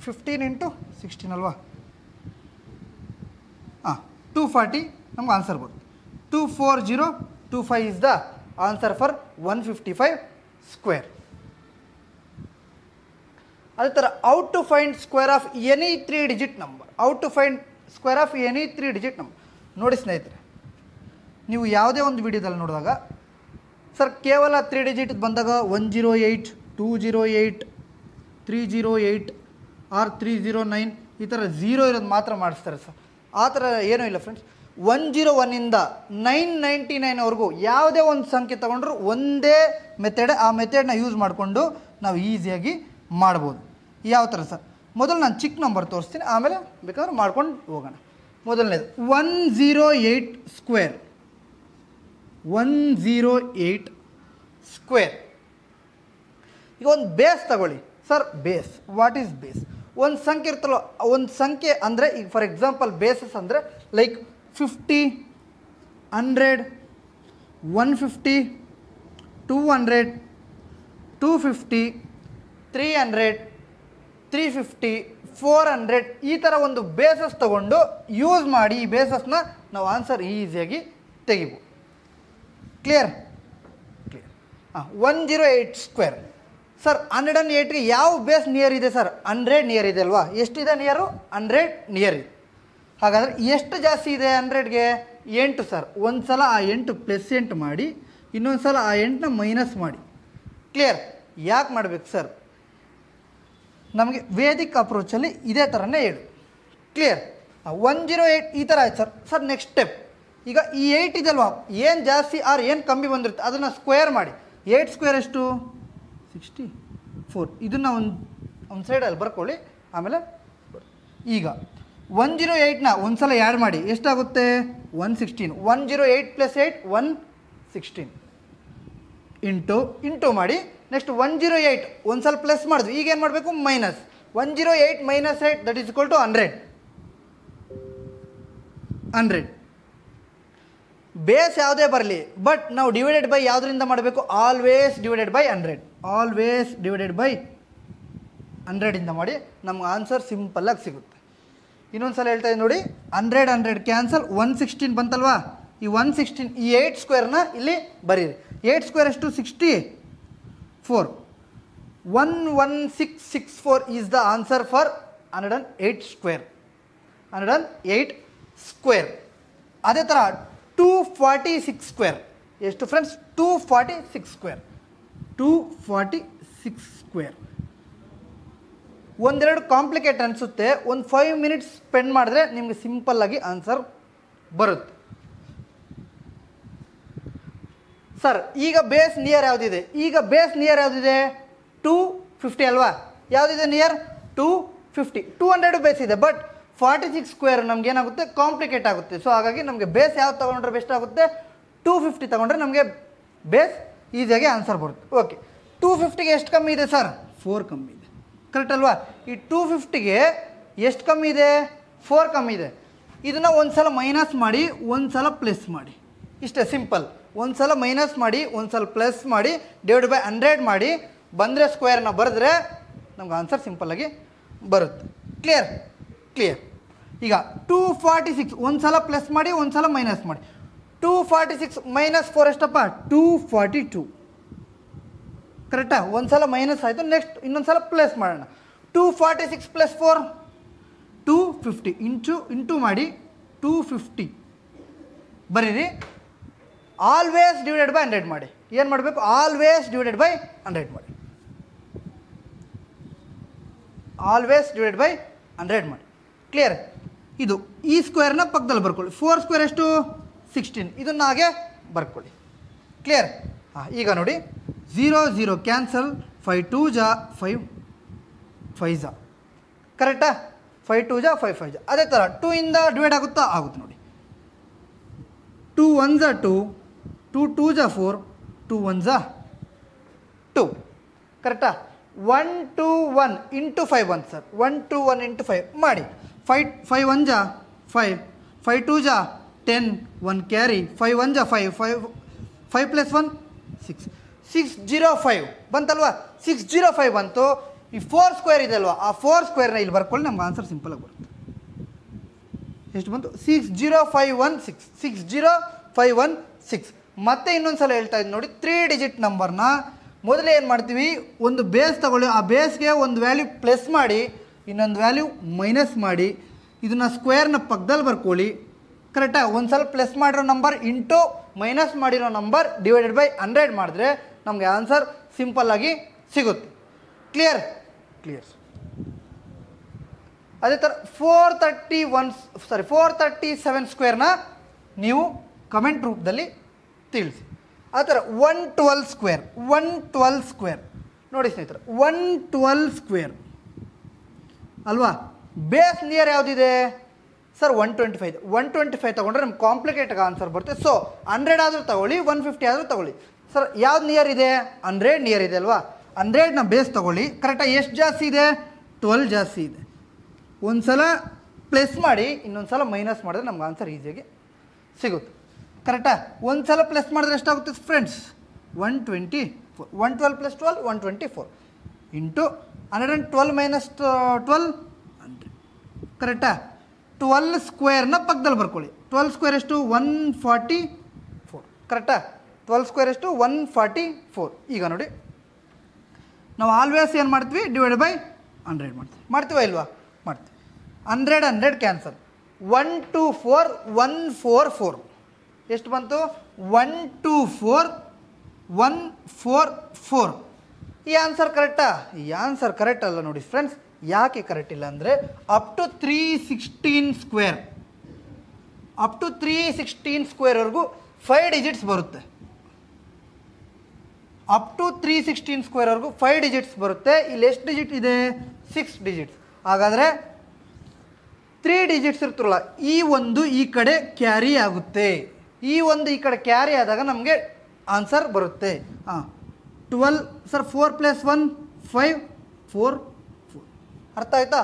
15 × 16 ಅಲ್ವಾ. 240 ನಮ್ಗೆ ಆನ್ಸರ್ ಬರುತ್ತೆ. 24025 is the answer for 155 square. ಅದೇ ಥರ out to find square of any 3 digit number. Out to find square of any 3 digit number. ನೋಡಿ ಸ್ನೇಹಿತರೆ, ನೀವು ಯಾವುದೇ ಒಂದು ವಿಡಿಯೋದಲ್ಲಿ ನೋಡಿದಾಗ ಸರ್ ಕೇವಲ 3 ಡಿಜಿಟ್ ಬಂದಾಗ 108, 208, 308 ಆರ್ 309 ಈ ಥರ 0 ಇರೋದು ಮಾತ್ರ ಮಾಡಿಸ್ತಾರೆ ಸರ್. ಆ ಥರ ಏನೂ ಇಲ್ಲ ಫ್ರೆಂಡ್ಸ್. 101ಇಂದ 999ವರೆಗೂ ಯಾವುದೇ ಒಂದು ಸಂಖ್ಯೆ ತೊಗೊಂಡ್ರು ಒಂದೇ ಮೆಥಡ್, ಆ ಮೆಥಡ್ನ ಯೂಸ್ ಮಾಡಿಕೊಂಡು ನಾವು ಈಸಿಯಾಗಿ ಮಾಡ್ಬೋದು. ಯಾವ ಥರ ಸರ್? ಮೊದಲು ನಾನು ಚಿಕ್ಕ ನಂಬರ್ ತೋರಿಸ್ತೀನಿ, ಆಮೇಲೆ ಬೇಕಾದ್ರೆ ಮಾಡ್ಕೊಂಡು ಹೋಗೋಣ. ಮೊದಲನೇದು 108 ಸ್ಕ್ವೇರ್, 108 ಸ್ಕ್ವೇರ್. ಈಗ ಒಂದು ಬೇಸ್ ತಗೊಳ್ಳಿ sir. Base, what is base? ಒಂದು ಸಂಖ್ಯೆ ಇರ್ತಲ್ಲ, ಒಂದು ಸಂಖ್ಯೆ ಅಂದರೆ ಈಗ ಫಾರ್ ಎಕ್ಸಾಂಪಲ್ ಬೇಸಸ್ ಅಂದರೆ ಲೈಕ್ 50, 100, 150, 200, 250, 300, 350, 400 ಈ ಥರ ಒಂದು ಬೇಸಸ್ ತೊಗೊಂಡು ಯೂಸ್ ಮಾಡಿ ಈ ಬೇಸಸ್ನ ನಾವು ಆನ್ಸರ್ ಈಸಿಯಾಗಿ ತೆಗಿಬೋದು. ಕ್ಲಿಯರ್? 108 square sir. 108ಗೆ ಯಾವ ಬೇಸ್ ನಿಯರ್ ಇದೆ ಸರ್? 100 ನಿಯರ್ ಇದೆ ಅಲ್ವಾ. ಎಷ್ಟಿದೆ ನಿಯರು? 100 ನಿಯರ್ ಇದೆ. ಹಾಗಾದರೆ ಎಷ್ಟು ಜಾಸ್ತಿ ಇದೆ 100ಗೆ? 8 ಸರ್. ಒಂದು ಸಲ ಆ 8 +8 ಮಾಡಿ, ಇನ್ನೊಂದು ಸಲ ಆ 8ನ ಮೈನಸ್ ಮಾಡಿ. ಕ್ಲಿಯರ್? ಯಾಕೆ ಮಾಡಬೇಕು ಸರ್? ನಮಗೆ ವೇದಿಕ್ ಅಪ್ರೋಚಲ್ಲಿ ಇದೇ ಥರನೇ ಹೇಳು. ಕ್ಲಿಯರ್? 108 ಈ ಥರ ಆಯ್ತು ಸರ್. ಸರ್ ನೆಕ್ಸ್ಟ್ ಸ್ಟೆಪ್, ಈಗ ಈ 8 ಇದಲ್ವಾ, ಏನು ಜಾಸ್ತಿ ಆರ್ ಏನು ಕಮ್ಮಿ ಬಂದಿರುತ್ತೆ ಅದನ್ನು ಸ್ಕ್ವೇರ್ ಮಾಡಿ. 8 ಸ್ಕ್ವೇರ್ ಎಷ್ಟು? 64. ಇದನ್ನು ಒಂದು ಸೈಡಲ್ಲಿ ಬರ್ಕೊಳ್ಳಿ. ಆಮೇಲೆ ಈಗ 108ನ ಒಂದು ಸಲ ಆ್ಯಡ್ ಮಾಡಿ, ಎಷ್ಟಾಗುತ್ತೆ? 116. 108 + 8 116 ಇಂಟು ಮಾಡಿ. ನೆಕ್ಸ್ಟ್ 108 ಒಂದು ಸಲ ಪ್ಲಸ್ ಮಾಡಿದ್ವಿ, ಈಗ ಏನು ಮಾಡಬೇಕು? Minus. 108 - 8 that is equal to 100. Base ಯಾವುದೇ ಬರಲಿ, ಬಟ್ ನಾವು ಡಿವೈಡೆಡ್ ಬೈ ಯಾವುದರಿಂದ ಮಾಡಬೇಕು? Always divided by 100. Always divided by 100ಇಂದ ಮಾಡಿ, ನಮ್ಗೆ ಆನ್ಸರ್ ಸಿಂಪಲ್ಲಾಗಿ ಸಿಗುತ್ತೆ. ಇನ್ನೊಂದು ಸಲ ಹೇಳ್ತಾ ಇದ್ದೀನಿ ನೋಡಿ. 100 ಕ್ಯಾನ್ಸಲ್. 116 ಬಂತಲ್ವಾ. ಈ 116 ಈ 8 ಸ್ಕ್ವೇರ್ನ ಇಲ್ಲಿ ಬರೀರಿ. 8 ಸ್ಕ್ವೇರ್ ಎಷ್ಟು? 64. 11664 is the answer for 108 square. 108 square. ಅದೇ ಥರ 246 ಸ್ಕ್ವೇರ್ ಎಷ್ಟು ಫ್ರೆಂಡ್ಸ್? 246 ಸ್ಕ್ವೇರ್. 246 ಸ್ಕ್ವೇರ್. ಒಂದೆರಡು ಕಾಂಪ್ಲಿಕೇಟ್ ಅನಿಸುತ್ತೆ. ಒಂದು 5 ಮಿನಿಟ್ಸ್ ಸ್ಪೆಂಡ್ ಮಾಡಿದ್ರೆ ನಿಮಗೆ ಸಿಂಪಲ್ಲಾಗಿ ಆನ್ಸರ್ ಬರುತ್ತೆ. ಸರ್ ಈಗ ಬೇಸ್ ನಿಯರ್ ಯಾವುದಿದೆ? ಈಗ ಬೇಸ್ ನಿಯರ್ ಯಾವುದಿದೆ? 250 ಅಲ್ವಾ. ಯಾವುದಿದೆ ನಿಯರ್? 50 200 ಬೇಸ್ ಇದೆ, ಬಟ್ 46 ಸ್ಕ್ವೇರ್ ನಮ್ಗೆ ಏನಾಗುತ್ತೆ ಕಾಂಪ್ಲಿಕೇಟ್ ಆಗುತ್ತೆ. ಸೊ ಹಾಗಾಗಿ ನಮಗೆ ಬೇಸ್ ಯಾವ್ದು ತೊಗೊಂಡ್ರೆ ಬೆಸ್ಟ್ ಆಗುತ್ತೆ, 250 ತೊಗೊಂಡ್ರೆ ನಮಗೆ ಬೇಸ್ ಈಸಿಯಾಗಿ ಆನ್ಸರ್ ಬರುತ್ತೆ. ಓಕೆ, 250ಗೆ ಎಷ್ಟು ಕಮ್ಮಿ ಇದೆ ಸರ್, 4 ಕಮ್ಮಿ ಇದೆ, ಕರೆಕ್ಟ್ ಅಲ್ವಾ? ಈ 250ಗೆ ಎಷ್ಟು ಕಮ್ಮಿ ಇದೆ, 4 ಕಮ್ಮಿ ಇದೆ. ಇದನ್ನು ಒಂದು ಸಲ ಮೈನಸ್ ಮಾಡಿ ಒಂದು ಸಲ ಪ್ಲಸ್ ಮಾಡಿ, ಇಷ್ಟೇ ಸಿಂಪಲ್. ಒಂದು ಸಲ ಮೈನಸ್ ಮಾಡಿ ಒಂದು ಸಲ ಪ್ಲಸ್ ಮಾಡಿ ಡಿವೈಡ್ ಬೈ 100 ಮಾಡಿ ಬಂದರೆ ಸ್ಕ್ವೇರ್ನ ಬರೆದ್ರೆ ನಮ್ಗೆ ಆನ್ಸರ್ ಸಿಂಪಲ್ಲಾಗಿ ಬರುತ್ತೆ. Clear clear. ಈಗ 246 ಒಂದು ಸಲ ಪ್ಲಸ್ ಮಾಡಿ ಒಂದು ಸಲ ಮೈನಸ್ ಮಾಡಿ. 246 ಮೈನಸ್ 4 ಎಷ್ಟಪ್ಪ, 242, ಕರೆಕ್ಟಾ? ಒಂದು ಸಲ ಮೈನಸ್ ಆಯಿತು, ನೆಕ್ಸ್ಟ್ ಇನ್ನೊಂದು ಸಲ ಪ್ಲಸ್ ಮಾಡೋಣ. 246 ಪ್ಲಸ್ 4 250 ಇಂಟು ಮಾಡಿ 250 ಬರೀರಿ. ಆಲ್ವೇಸ್ ಡಿವೈಡೆಡ್ ಬೈ 100 ಮಾಡಿ. ಏನು ಮಾಡಬೇಕು, ಆಲ್ವೇಸ್ ಡಿವೈಡೆಡ್ ಬೈ 100 ಮಾಡಿ. ಆಲ್ವೇಸ್ ಡಿವೈಡ್ ಬೈ 100 ಮಾಡಿ. ಕ್ಲಿಯರ್? ಇದು ಈ ಸ್ಕ್ವೇರ್ನ ಪಕ್ಕದಲ್ಲಿ ಬರ್ಕೊಳ್ಳಿ. 4 ಸ್ಕ್ವೇರ್ ಎಷ್ಟು, 16. ಇದನ್ನು ಹಾಗೆ ಬರ್ಕೊಳ್ಳಿ. ಕ್ಲಿಯರ್? ಹಾಂ, ಈಗ ನೋಡಿ 0 0 ಕ್ಯಾನ್ಸಲ್, 5 2 ಜಾ 5 5 ಜಾ, ಕರೆಕ್ಟಾ? 5 2 ಜಾ 5 5 ಜಾ. ಅದೇ ಥರ 2 ಇಂದ ಡಿವೈಡ್ ಆಗುತ್ತಾ, ಆಗುತ್ತೆ ನೋಡಿ. 2 1 ಜಾ 2, 2 2 ಜಾ 4, 2 1 ಜಾ 2, ಕರೆಕ್ಟಾ? 1 2 1 ಇಂಟು 5 1 ಸರ್, 1 2 1 ಇಂಟು 5 ಮಾಡಿ. 5 1 ಜಾ 5, 5 2 ಜಾ 10, 1 ಕ್ಯಾರಿ, 5 1 ಜಾ 5, 5 ಪ್ಲಸ್ 1 6, 605 ಬಂತಲ್ವಾ? 605 ಬಂತು. ಈ 4 ಸ್ಕ್ವೇರ್ ಇದೆ ಅಲ್ವಾ, ಆ 4 ಸ್ಕ್ವೇರ್ನ ಇಲ್ಲಿ ಬರ್ಕೊಳ್ಳಿ, ನಮ್ಗೆ ಆನ್ಸರ್ ಸಿಂಪಲಾಗಿ ಬರುತ್ತೆ. ಎಷ್ಟು ಬಂತು, 60516, 60516. ಮತ್ತೆ ಇನ್ನೊಂದು ಸಲ ಹೇಳ್ತಾ ಇದ್ದೀನಿ ನೋಡಿ, 3 ಡಿಜಿಟ್ ನಂಬರ್ನ ಮೊದಲೇ ಏನು ಮಾಡ್ತೀವಿ, ಒಂದು ಬೇಸ್ ತಗೊಳ್ಳಿ, ಆ ಬೇಸ್ಗೆ ಒಂದು ವ್ಯಾಲ್ಯೂ ಪ್ಲಸ್ ಮಾಡಿ ಇನ್ನೊಂದು ವ್ಯಾಲ್ಯೂ ಮೈನಸ್ ಮಾಡಿ ಇದನ್ನು ಸ್ಕ್ವೇರ್ನ ಪಕ್ಕದಲ್ಲಿ ಬರ್ಕೊಳ್ಳಿ, ಕರೆಕ್ಟಾ? ಒಂದು ಸಲ ಪ್ಲಸ್ ಮಾಡಿರೋ ನಂಬರ್ ಇಂಟು ಮೈನಸ್ ಮಾಡಿರೋ ನಂಬರ್ ಡಿವೈಡೆಡ್ ಬೈ 100 ಮಾಡಿದ್ರೆ ನಮಗೆ ಆನ್ಸರ್ ಸಿಂಪಲ್ಲಾಗಿ ಸಿಗುತ್ತೆ. Clear clear. ಅದೇ ಥರ 437 ಸ್ಕ್ವೇರ್ನ ನೀವು ಕಮೆಂಟ್ ರೂಪದಲ್ಲಿ ತಿಳಿಸಿ. ಆ ಥರ 112 ಸ್ಕ್ವೇರ್ ನೋಡಿ ಸ್ನೇಹಿತರೆ, 112 ಸ್ಕ್ವೇರ್ ಅಲ್ವಾ? ಬೇಸ್ ನಿಯರ್ ಯಾವುದಿದೆ ಸರ್, 125 ಇದೆ. 125 ತೊಗೊಂಡ್ರೆ ನಮ್ಗೆ ಕಾಂಪ್ಲಿಕೇಟಾಗಿ ಆನ್ಸರ್ ಬರುತ್ತೆ. ಸೊ 100 ಆದರೂ ತಗೊಳ್ಳಿ, 150 ಆದರೂ ತಗೊಳ್ಳಿ. ಸರ್ ಯಾವ್ದು ನಿಯರ್ ಇದೆ, 100 ನಿಯರ್ ಇದೆ ಅಲ್ವಾ? 100ನ ಬೇಸ್ ತೊಗೊಳ್ಳಿ, ಕರೆಕ್ಟಾಗಿ ಎಷ್ಟು ಜಾಸ್ತಿ ಇದೆ, 12 ಜಾಸ್ತಿ ಇದೆ. ಒಂದು ಸಲ ಪ್ಲಸ್ ಮಾಡಿ ಇನ್ನೊಂದು ಸಲ ಮೈನಸ್ ಮಾಡಿದ್ರೆ ನಮ್ಗೆ ಆನ್ಸರ್ ಈಸಿಯಾಗಿ ಸಿಗುತ್ತೆ, ಕರೆಕ್ಟಾ? ಒಂದು ಸಲ ಪ್ಲಸ್ ಮಾಡಿದ್ರೆ ಎಷ್ಟಾಗುತ್ತೆ ಫ್ರೆಂಡ್ಸ್, 124. 112 ಪ್ಲಸ್ 12 124 ಇಂಟು 112 ಮೈನಸ್ 12 100, ಕರೆಕ್ಟಾ? 12 ಸ್ಕ್ವೇರ್ನ ಪಕ್ಕದಲ್ಲಿ ಬರ್ಕೊಳ್ಳಿ. 12 ಸ್ಕ್ವೇರ್ ಎಷ್ಟು, 144, ಕರೆಕ್ಟಾ? 12 ಸ್ಕ್ವೇರ್ ಎಷ್ಟು, 144. ಈಗ ನೋಡಿ ನಾವು ಆಲ್ವೇಸ್ ಏನು ಮಾಡ್ತೀವಿ, ಡಿವೈಡ್ ಬೈ 100 ಮಾಡ್ತೀವ ಇಲ್ವಾ? ಮಾಡ್ತೀವಿ. 100 ಕ್ಯಾನ್ಸಲ್, 1 2 4 1 4 4 ಎಷ್ಟು ಬಂತು, 1 2 4 1 4 4. ಈ ಆನ್ಸರ್ ಕರೆಕ್ಟಾ? ಈ ಆನ್ಸರ್ ಕರೆಕ್ಟ್ ಅಲ್ಲ ನೋಡಿ ಫ್ರೆಂಡ್ಸ್. ಯಾಕೆ ಕರೆಕ್ಟ್ ಇಲ್ಲ ಅಂದರೆ ಅಪ್ ಟು 316 ಸ್ಕ್ವೇರ್ವರೆಗೂ 5 ಡಿಜಿಟ್ಸ್ ಬರುತ್ತೆ. ಅಪ್ ಟು 316 ಸ್ಕ್ವೇರ್ವರೆಗೂ 5 ಡಿಜಿಟ್ಸ್ ಬರುತ್ತೆ. ಇಲ್ಲಿ ಎಷ್ಟು ಡಿಜಿಟ್ ಇದೆ, 6 ಡಿಜಿಟ್ಸ್. ಹಾಗಾದರೆ 3 ಡಿಜಿಟ್ಸ್ ಇರ್ತಿರಲ್ಲ, ಈ ಒಂದು ಈ ಕಡೆ ಕ್ಯಾರಿ ಆಗುತ್ತೆ. ಈ ಒಂದು ಈ ಕಡೆ ಕ್ಯಾರಿ ಆದಾಗ ನಮಗೆ ಆನ್ಸರ್ ಬರುತ್ತೆ. 12 ಸರ್, 4 ಪ್ಲಸ್ 1 5 4 4. ಅರ್ಥ ಆಯ್ತಾ?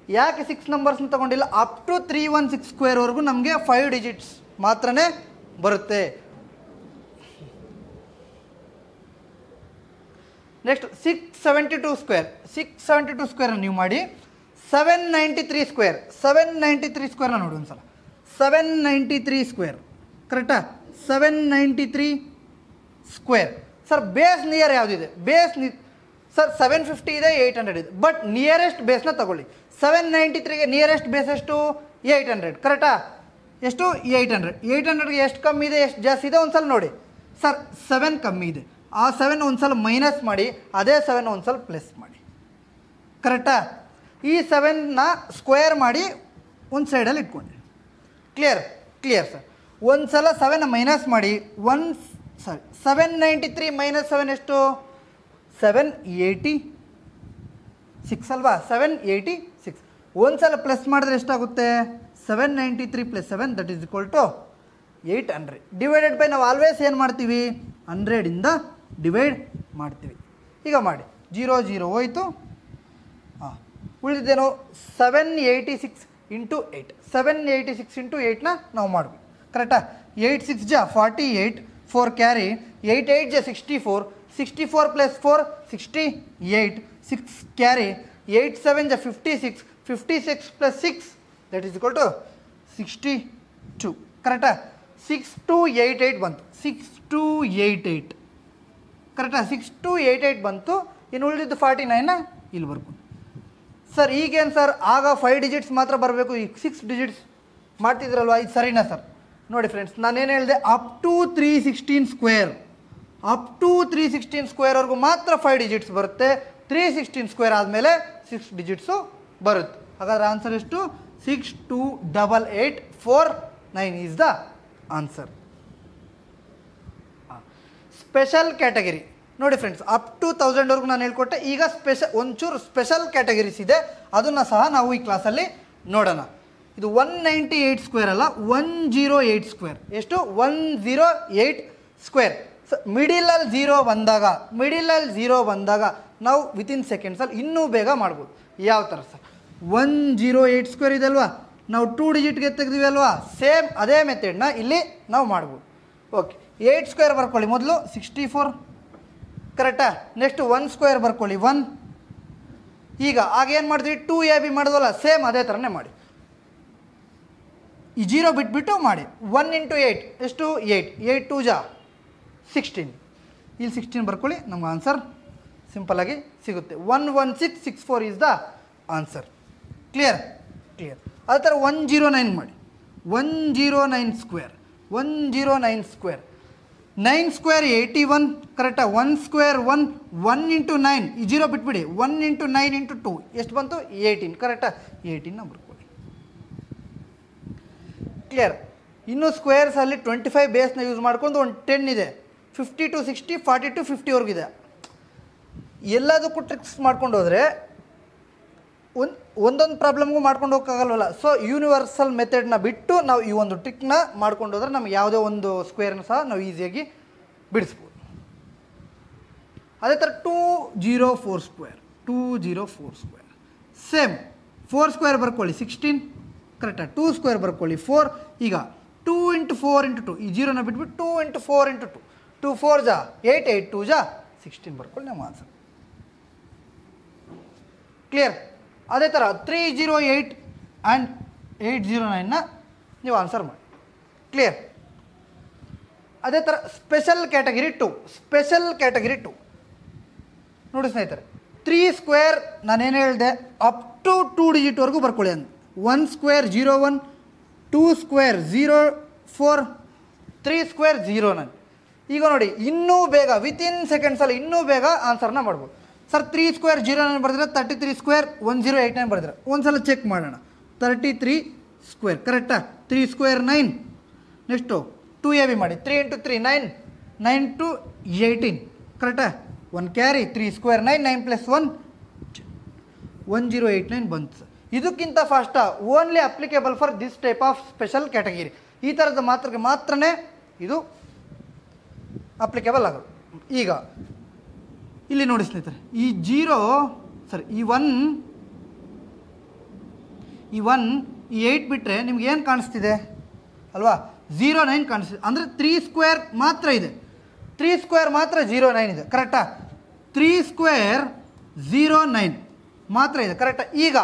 ಯಾಕೆ 6 ನಂಬರ್ಸ್ನ ತೊಗೊಂಡಿಲ್ಲ? ಅಪ್ ಟು 316 ಸ್ಕ್ವೇರ್ವರೆಗೂ ನಮಗೆ 5 ಡಿಜಿಟ್ಸ್ ಮಾತ್ರನೇ ಬರುತ್ತೆ. ನೆಕ್ಸ್ಟ್ 672 ಸ್ಕ್ವೇರ್ ನೀವು ಮಾಡಿ. 793 ಸ್ಕ್ವೇರ್ನ ನೋಡಿ ಒಂದು ಸಲ. 793 ಸ್ಕ್ವೇರ್, ಕರೆಕ್ಟಾ? 793 ಸ್ಕ್ವೇರ್. ಸರ್ ಬೇಸ್ ನಿಯರ್ ಯಾವುದಿದೆ, ಸರ್ 750 ಇದೆ, 800 ಇದೆ, ಬಟ್ ನಿಯರೆಸ್ಟ್ ಬೇಸ್ನ ತಗೊಳ್ಳಿ. 793ಗೆ ನಿಯರೆಸ್ಟ್ ಬೇಸ್ ಎಷ್ಟು, 800, ಕರೆಕ್ಟಾ? ಎಷ್ಟು, 800ಗೆ ಎಷ್ಟು ಕಮ್ಮಿ ಇದೆ, ಎಷ್ಟು ಜಾಸ್ತಿ ಇದೆ ಒಂದು ಸಲ ನೋಡಿ. ಸರ್ 7 ಕಮ್ಮಿ ಇದೆ, ಆ 7 ಒಂದು ಸಲ ಮೈನಸ್ ಮಾಡಿ, ಅದೇ 7 ಒಂದು ಸಲ ಪ್ಲಸ್ ಮಾಡಿ, ಕರೆಕ್ಟಾ? ಈ 7ನ ಸ್ಕ್ವೇರ್ ಮಾಡಿ ಒಂದು ಸೈಡಲ್ಲಿ ಇಟ್ಕೊಂಡೆ. Clear sir. ಒಂದು ಸಲ 7ನ ಮೈನಸ್ ಮಾಡಿ 793 ಮೈನಸ್ 7 ಎಷ್ಟು, 786 ಅಲ್ವಾ? 786. ಒಂದು ಸಲ ಪ್ಲಸ್ ಮಾಡಿದ್ರೆ ಎಷ್ಟಾಗುತ್ತೆ 793 + 7 that is equal to 800 divided by ನಾವು ಆಲ್ವೇಸ್ ಏನು ಮಾಡ್ತೀವಿ 100ಇಂದ ಡಿವೈಡ್ ಮಾಡ್ತೀವಿ. ಈಗ ಮಾಡಿ 0 0 ಹೋಯಿತು. ಹಾಂ ಉಳಿದಿದ್ದೇನು 786 × 8 786 × 8ನ ನಾವು ಮಾಡಬೇಕು ಕರೆಕ್ಟಾ. 8 6 ಜಾ 48 4 ಕ್ಯಾರಿ 8 8 ಜಾ 64 64 + 4 68 6 ಕ್ಯಾರಿ 8 7 ಜಾ 56 56 + 6 ದಟ್ ಈಸ್ ಈಕ್ವಲ್ ಟು 62 ಕರೆಕ್ಟಾ. 6288 ಬಂತು 6288 ಕರೆಕ್ಟಾ. 6288 ಬಂತು. ಇನ್ನು ಉಳಿದಿದ್ದು 49ನ ಇಲ್ಲಿ ಬರ್ಬೋದು ಸರ್. ಈಗೇನು ಸರ್ ಆಗ 5 ಡಿಜಿಟ್ಸ್ ಮಾತ್ರ ಬರಬೇಕು, ಈಗ 6 ಡಿಜಿಟ್ಸ್ ಮಾಡ್ತಿದ್ರಲ್ವ, ಇದು ಸರಿನಾ ಸರ್? ನೋಡಿ ಫ್ರೆಂಡ್ಸ್, ನಾನೇನು ಹೇಳಿದೆ up to 316 square, up to 316 ಸ್ಕ್ವೇರ್ವರೆಗೂ ಮಾತ್ರ 5 ಡಿಜಿಟ್ಸ್ ಬರುತ್ತೆ. 316 ಸ್ಕ್ವೇರ್ ಆದಮೇಲೆ 6 ಡಿಜಿಟ್ಸು ಬರುತ್ತೆ. ಹಾಗಾದ್ರೆ ಆನ್ಸರ್ ಎಷ್ಟು? 62889 is the answer. Special category ನೋಡಿ ಫ್ರೆಂಡ್ಸ್, ಅಪ್ ಟು 1000ವರೆಗೂ ನಾನು ಹೇಳ್ಕೊಟ್ಟೆ. ಈಗ ಒಂಚೂರು ಸ್ಪೆಷಲ್ ಕ್ಯಾಟಗರೀಸ್ ಇದೆ, ಅದನ್ನು ಸಹ ನಾವು ಈ ಕ್ಲಾಸಲ್ಲಿ ನೋಡೋಣ. ಇದು 198 ಸ್ಕ್ವೇರ್ ಅಲ್ಲ, 108 ಸ್ಕ್ವೇರ್. ಎಷ್ಟು? 108 ಸ್ಕ್ವೇರ್. ಮಿಡಿಲಲ್ಲಿ ಝೀರೋ ಬಂದಾಗ ನಾವು ವಿತಿನ್ ಸೆಕೆಂಡ್ಸಲ್ಲಿ ಇನ್ನೂ ಬೇಗ ಮಾಡ್ಬೋದು. ಯಾವ ಥರ ಸರ್? 108 ಸ್ಕ್ವೇರ್ ಇದೆ ಅಲ್ವಾ, ನಾವು 2 ಡಿಜಿಟ್ಗೆ ತೆಗೆದಿವಿ ಅಲ್ವಾ, ಸೇಮ್ ಅದೇ ಮೆಥಡ್ನ ಇಲ್ಲಿ ನಾವು ಮಾಡ್ಬೋದು. ಓಕೆ, 8 ಸ್ಕ್ವೇರ್ ಬರ್ಕೊಳ್ಳಿ ಮೊದಲು 64 ಕರೆಕ್ಟಾ. ನೆಕ್ಸ್ಟ್ 1 ಸ್ಕ್ವೇರ್ ಬರ್ಕೊಳ್ಳಿ 1. ಈಗ ಆಗೇನು ಮಾಡ್ತೀವಿ 2ab ಮಾಡೋದಲ್ಲ, ಸೇಮ್ ಅದೇ ಥರನೇ ಮಾಡಿ. ಈ 0 ಬಿಟ್ಬಿಟ್ಟು ಮಾಡಿ. 1 × 8 ಎಷ್ಟು? 8 8 2 ಜಾ 16. ಇಲ್ಲಿ 16 ಬರ್ಕೊಳ್ಳಿ, ನಮ್ಗೆ ಆನ್ಸರ್ ಸಿಂಪಲ್ಲಾಗಿ ಸಿಗುತ್ತೆ. 11664 ಈಸ್ ದ ಆನ್ಸರ್. ಕ್ಲಿಯರ್? ಅದೇ ಥರ 109 ಮಾಡಿ. 109 ಸ್ಕ್ವೇರ್ 9 ಸ್ಕ್ವೇರ್ 81 ಕರೆಕ್ಟಾ. 1 ಸ್ಕ್ವೇರ್ 1 1 × 9 ಈ 0 ಬಿಟ್ಬಿಡಿ. 1 × 9 × 2 ಎಷ್ಟು ಬಂತು? 18 ಕರೆಕ್ಟಾ. 18ನ ಬರ್ಕೊಳ್ಳಿ. ಕ್ಲಿಯರ್? ಇನ್ನು ಸ್ಕ್ವೇರ್ಸಲ್ಲಿ 25 ಬೇಸ್ನ ಯೂಸ್ ಮಾಡ್ಕೊಂಡು ಒಂದು 10 ಇದೆ. 50 to 60 40 to 50ವರೆಗೂ ಇದೆ. ಎಲ್ಲದಕ್ಕೂ ಟ್ರಿಕ್ಸ್ ಮಾಡ್ಕೊಂಡು ಹೋದರೆ ಒಂದೊಂದು ಪ್ರಾಬ್ಲಮ್ಗೂ ಮಾಡ್ಕೊಂಡು ಹೋಗೋಕ್ಕಾಗಲ್ವಲ್ಲ. ಸೊ ಯೂನಿವರ್ಸಲ್ ಮೆಥಡ್ನ ಬಿಟ್ಟು ನಾವು ಈ ಒಂದು ಟ್ರಿಕ್ನ ಮಾಡ್ಕೊಂಡು ಹೋದ್ರೆ ನಮ್ಗೆ ಯಾವುದೇ ಒಂದು ಸ್ಕ್ವೇರ್ನ ಸಹ ನಾವು ಈಸಿಯಾಗಿ ಬಿಡಿಸ್ಬೋದು. ಅದೇ ಥರ 204 ಸ್ಕ್ವೇರ್ ಸೇಮ್ 4 ಸ್ಕ್ವೇರ್ ಬರ್ಕೊಳ್ಳಿ 16 ಕರೆಕ್ಟಾ. 2 ಸ್ಕ್ವೇರ್ ಬರ್ಕೊಳ್ಳಿ 4. ಈಗ 2 × 4 × 2 ಈ 0ನ ಬಿಟ್ಬಿಟ್ಟು 2 × 4 × 2 2 4 ಜಾ 8 8 2 ಜಾ 16 ಬರ್ಕೊಳ್ಳಿ, ನಮ್ಮ ಆನ್ಸರ್. ಕ್ಲಿಯರ್? ಅದೇ ಥರ 308 ಆ್ಯಂಡ್ 809ನ ನೀವು ಆನ್ಸರ್ ಮಾಡಿ. ಕ್ಲಿಯರ್? ಅದೇ ಥರ ಸ್ಪೆಷಲ್ ಕ್ಯಾಟಗರಿ 2 ನೋಡಿ ಸ್ನೇಹಿತರೆ, 3 ಸ್ಕ್ವೇರ್ ನಾನೇನು ಹೇಳಿದೆ ಅಪ್ ಟು 2 ಡಿಜಿಟ್ವರೆಗೂ ಬರ್ಕೊಳ್ಳಿ ಅಂದು. 1 ಸ್ಕ್ವೇರ್ 01 2 ಸ್ಕ್ವೇರ್ 04 3 ಸ್ಕ್ವೇರ್ 09. ಈಗ ನೋಡಿ ಇನ್ನೂ ಬೇಗ ವಿತಿನ್ ಸೆಕೆಂಡ್ಸಲ್ಲಿ ಇನ್ನೂ ಬೇಗ ಆನ್ಸರ್ನ ಮಾಡ್ಬೋದು. Sir 3 square 09 ಬರೆದಿರ, 33 square 1089 ಬರೆದಿರ. ಒಂದು ಸಲ ಚೆಕ್ ಮಾಡೋಣ. 33 ಸ್ಕ್ವೇರ್ ಕರೆಕ್ಟಾ. 3 ಸ್ಕ್ವೇರ್ 9. ನೆಕ್ಸ್ಟು 2ab ಮಾಡಿ. 3 × 3 9 9 to 18 ಕರೆಕ್ಟಾ. 1 ಕ್ಯಾರಿ 3 ಸ್ಕ್ವೇರ್ 9 9 + 1 1089 ಬಂತು. ಇದಕ್ಕಿಂತ ಫಾಸ್ಟಾ? Only applicable for this type of special category. ಈ ಥರದ ಮಾತ್ರನೇ ಇದು ಅಪ್ಲಿಕೇಬಲ್ ಆಗೋದು. ಈಗ ಇಲ್ಲಿ ನೋಡಿ ಸ್ನೇಹಿತರೆ, ಈ 0 ಸರಿ ಈ 1 ಈ 8 ಬಿಟ್ಟರೆ ನಿಮ್ಗೆ ಏನು ಕಾಣಿಸ್ತಿದೆ ಅಲ್ವಾ? 09 ಕಾಣಿಸ್ತಿದೆ. ಅಂದರೆ 3 ಸ್ಕ್ವೇರ್ ಮಾತ್ರ ಇದೆ. 3 ಸ್ಕ್ವೇರ್ ಮಾತ್ರ 09 ಇದೆ ಕರೆಕ್ಟಾ. 3 ಸ್ಕ್ವೇರ್ 09 ಮಾತ್ರ ಇದೆ ಕರೆಕ್ಟಾ. ಈಗ